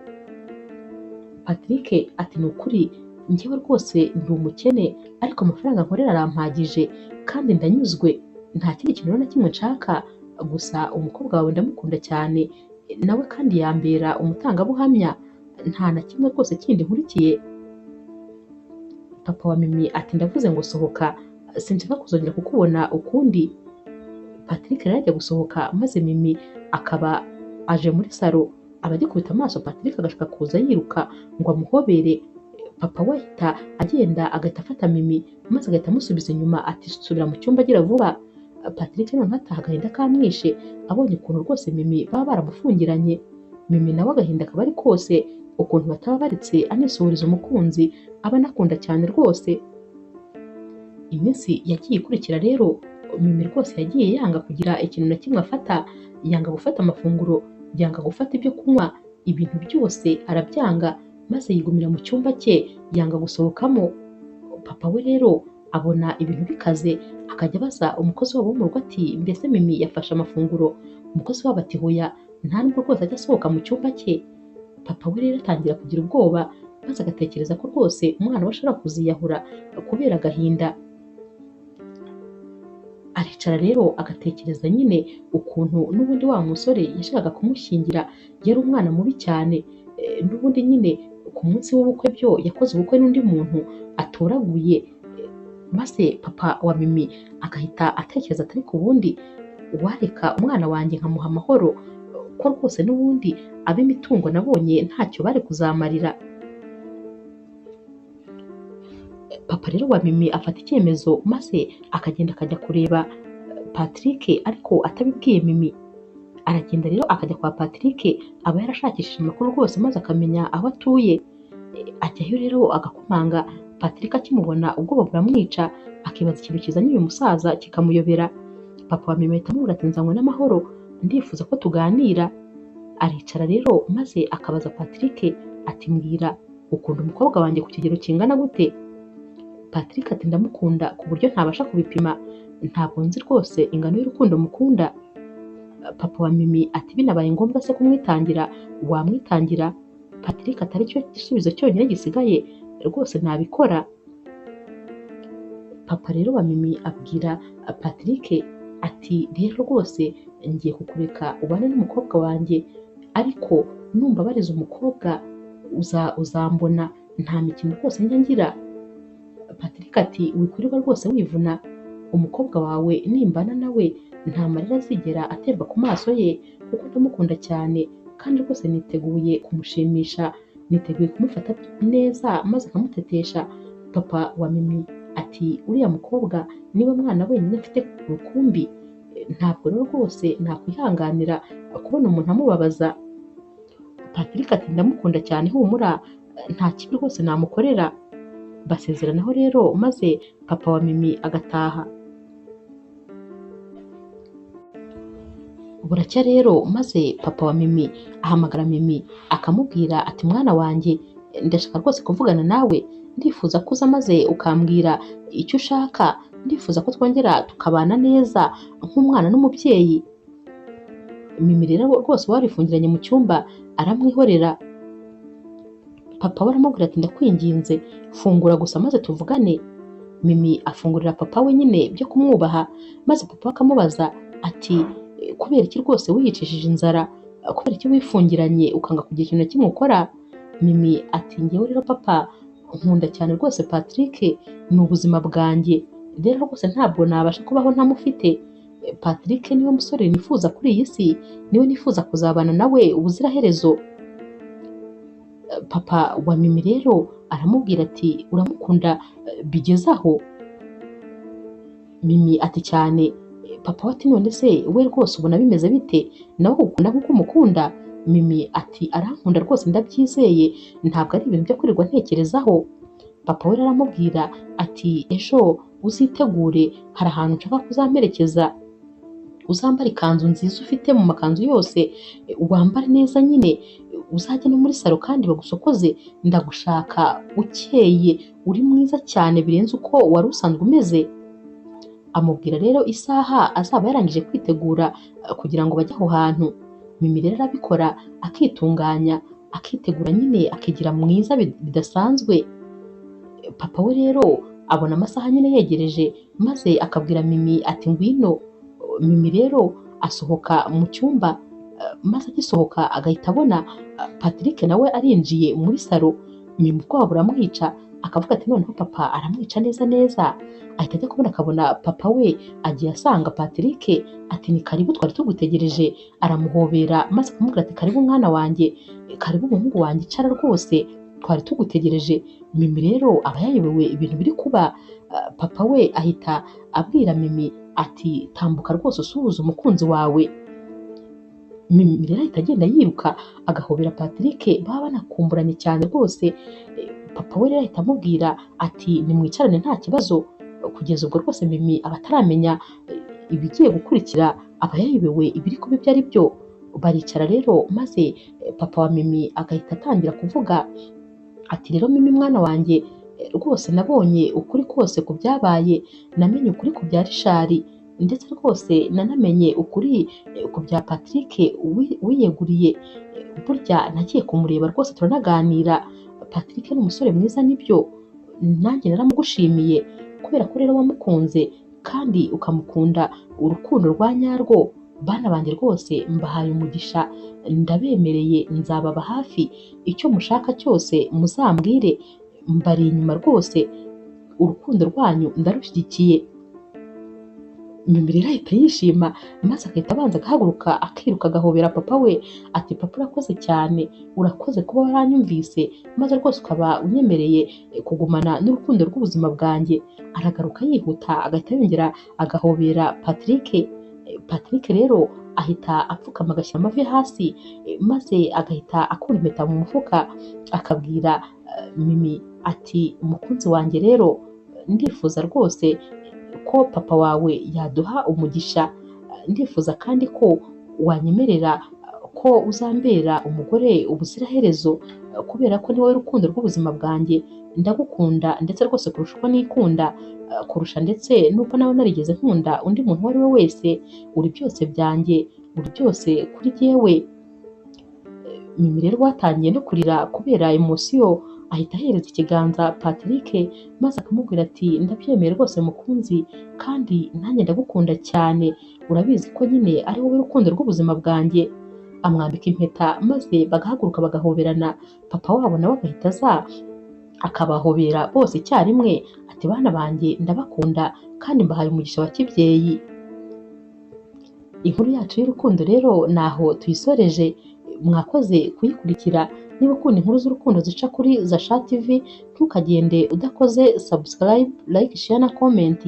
Patrick ati ni ukuri njyewe rwose ndi umukene ariko amafaranga nkorera arampagije kandi ndanyuzwe, nta kindi kintu na kimwe nshaka, gusa umukobwa wawe ndamukunda cyane nawe kandi yambera umutangabuhamya, nta na kimwe rwose kindi nkurikiye. Papa wa Mimi ati ndavuze ngo sohoka, sinshaka kuzongera kukubona ukundi. Patrick rero ajya gusohoka maze Mimi akaba aje muri salo, aba agikubita amaso Patrick agashaka kuza yiruka ngo amuhobere. Papa we ahita agenda agahita afata Mimi maze agahita amusubiza inyuma ati subira mu cyumba agira vuba. Patrick noneho ataha agahinda kamwishe abonye ukuntu rwose Mimi baba baramufungiranye. Mimi nawe agahinda akaba ari kose ukuntu bataba baretse anisuhuriza umukunzi aba anakunda cyane rwose. Iminsi yagiye ikurikira rero Mimi rwose yagiye yanga kugira ikintu na kimwe afata, yanga gufata amafunguro, yanga gufata ibyo kunywa, ibintu byose arabyanga maze yigumira mu cyumba cye yanga gusohokamo. Papa we rero abona ibintu bikaze akajya abaza umukozi wabo wo mu rugo ati mbese Mimi yafashe amafunguro? Umukozi wabo ati hoya, nta nubwo rwose ajya asohoka mu cyumba cye. Papa we rero atangira kugira ubwoba maze agatekereza ko rwose umwana we ashobora kuziyahura kubera agahinda. Aricara rero agatekereza nyine ukuntu n'ubundi wa musore yashakaga kumushyingira yari umwana mubi cyane, n'ubundi nyine ku munsi w'ubukwe byo yakoze ubukwe n'undi muntu atoraguye. Maze papa wa Mimi agahita atekereza atari ku bundi wareka umwana wanjye nkamuha amahoro, ko rwose n'ubundi ab'imitungo nabonye ntacyo bari kuzamarira. Papa rero wa Mimi afata icyemezo maze akagenda akajya kureba Patrick ariko atabibwiye Mimi. Aragenda rero akajya kwa Patrick, aba yarashakishije amakuru rwose maze akamenya aho atuye. Ajyayo rero agakomanga, Patrick akimubona ubwoba buramwica, akibaza ikintu kizanye uyu musaza kikamuyobera. Papa wa Mimi ahita amubwira ati nzanywe n'amahoro, ndifuza ko tuganira. Aricara rero maze akabaza Patrick ati mbwira, ukunda umukobwa wanjye ku kigero kingana gute? Patrick ati ndamukunda ku buryo ntabasha kubipima, ntabwo nzi rwose ingano y'urukundo mukunda. Papa wa Mimi ati binabaye ngombwa se kumwitangira wamwitangira? Patrick ati aricyo gisubizo cyonyine gisigaye, rwose nabikora. Papa rero wa Mimi abwira Patrick ati rero rwose ngiye kukureka ubane n'umukobwa wanjye, ariko numva bariza umukobwa uzambona, nta mikino rwose njya ngira. Patrick ati wikwirirwa rwose wivuna, umukobwa wawe nimbana nawe nta marira azigera atemba ku maso ye, kuko ndamukunda cyane kandi rwose niteguye kumushimisha, niteguye kumufata neza maze nkamutetesha. Papa wa Mimi ati uriya mukobwa niwe mwana wenyine mfite rukumbi, ntabwo rero rwose nakwihanganira kubona umuntu amubabaza. Patrick ati ndamukunda cyane humura, nta kibi rwose namukorera. Basezeranaho rero maze papa wa Mimi agataha. Buracya rero maze papa wa Mimi ahamagara Mimi akamubwira ati mwana wanjye, ndashaka rwose kuvugana nawe, ndifuza ko uza maze ukambwira icyo ushaka, ndifuza ko twongera tukabana neza nk'umwana n'umubyeyi. Mimi rero rwose warifungiranye mu cyumba aramwihorera. Papa we aramubwira ati ndakwinginze fungura gusa maze tuvugane. Mimi afungurira papa we nyine byo kumwubaha, maze papa akamubaza ati kubera iki rwose wiyicishije inzara, kubera iki wifungiranye ukanga kugira ikintu na kimwe ukora? Mimi ati ngewe rero papa nkunda cyane rwose Patrick, ni ubuzima bwanjye, rero rwose ntabwo nabasha kubaho ntamufite. Patrick niwe musore nifuza kuri iyi si, niwe nifuza kuzabana nawe ubuziraherezo. Papa wa Mimi rero aramubwira ati uramukunda bigeze aho? Mimi ati cyane. Papa we ati none se we rwose ubona bimeze bite, nawe ukunda nk'uko umukunda? Mimi ati arankunda rwose ndabyizeye, ntabwo ari ibintu byo kwirirwa ntekerezaho. Papa we aramubwira ati ejo uzitegure, hari ahantu nshaka kuzamperekeza, uzambara ikanzu nziza ufite mu makanzu yose, wambare neza nyine, uzajya no muri salo kandi bagusokoze, ndagushaka ukeye, uri mwiza cyane birenze uko wari usanzwe umeze. Amubwira rero isaha azaba yarangije kwitegura kugira ngo bajye aho hantu. Mimi rero arabikora akitunganya, akitegura nyine akigira mwiza bidasanzwe. Papa we rero abona amasaha nyine yegereje maze akabwira Mimi ati ngwino. Mimi rero asohoka mu cyumba, maze agisohoka agahita abona Patrick nawe arinjiye muri salo. Mimi ubwoba buramwica, akavuga ati noneho papa aramwica neza neza. Ahita ajya kubona akabona papa we agiye asanga Patrick, ati ni karibu twari tugutegereje. Aramuhobera maze akamubwira ati karibu mwana wanjye, karibu umuhungu wanjye, icara rwose twari tugutegereje. Mimi rero aba yayobewe ibintu biri kuba. Papa we ahita abwira Mimi ati tambuka rwose usuhuza umukunzi wawe. Mimi rero ahita agenda yiruka agahobera Patrick, baba banakumburanye cyane rwose. Papa we rero ahita amubwira ati nimwicarane nta kibazo. Kugeza ubwo rwose Mimi aba ataramenya ibigiye gukurikira, aba yayobewe ibiri kuba ibyo ari byo. Baricara rero maze papa wa Mimi agahita atangira kuvuga ati rero Mimi mwana wanjye, rwose nabonye ukuri kose ku byabaye, namenye ukuri ku bya Rishari, ndetse rwose nanamenye ukuri ku bya Patrick wiyeguriye. Burya nagiye kumureba rwose turanaganira, Patrick ni umusore mwiza nibyo, nanjye naramugushimiye kubera ko rero wamukunze kandi ukamukunda urukundo rwa nyarwo. Bana banjye rwose mbahaye umugisha, ndabemereye nzababa hafi, icyo mushaka cyose muzambwire, mbari inyuma rwose, urukundo rwanyu ndarushyigikiye. Mimi rero ahita yishima maze agahita abanza agahaguruka akiruka agahobera papa we ati papa urakoze cyane, urakoze kuba waranyumvise maze rwose ukaba unyemereye kugumana n'urukundo rw'ubuzima bwanjye. Aragaruka yihuta agahita yongera agahobera Patrick. Patrick rero ahita apfukama agashyira amavi hasi, maze agahita akura impeta mu mufuka akabwira Mimi ati umukunzi wanjye rero ndifuza rwose ko papa wawe yaduha umugisha, ndifuza kandi ko wanyemerera ko uzambera umugore ubuziraherezo, kubera ko ni wowe rukundo rw'ubuzima bwanjye. Ndagukunda ndetse rwose kurusha uko nikunda, kurusha ndetse n'uko nawe narigeze nkunda undi muntu uwo ari we wese. Uri byose byanjye, uri byose kuri jyewe. Mimi rero watangiye no kurira kubera emosiyo, ahita ahereza ikiganza Patrick maze akamubwira ati ndabyemeye rwose mukunzi, kandi nanjye ndagukunda cyane, urabizi ko nyine ari wowe rukundo rw'ubuzima bwanjye. Amwambika impeta maze bagahaguruka bagahoberana, papa wabo nawe agahita aza akabahobera bose icyarimwe ati bana banjye ndabakunda kandi mbahaye umugisha wa kibyeyi. Inkuru yacu y'urukundo rero naho tuyisoreje. Mwakoze kuyikurikira. Niba ukunda inkuru z'urukundo zica kuri Zasha TV, ntukagende udakoze subscribe, like, share na comment.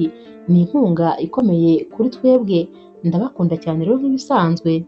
Ni inkunga ikomeye kuri twebwe. Ndabakunda cyane rero nk'ibisanzwe.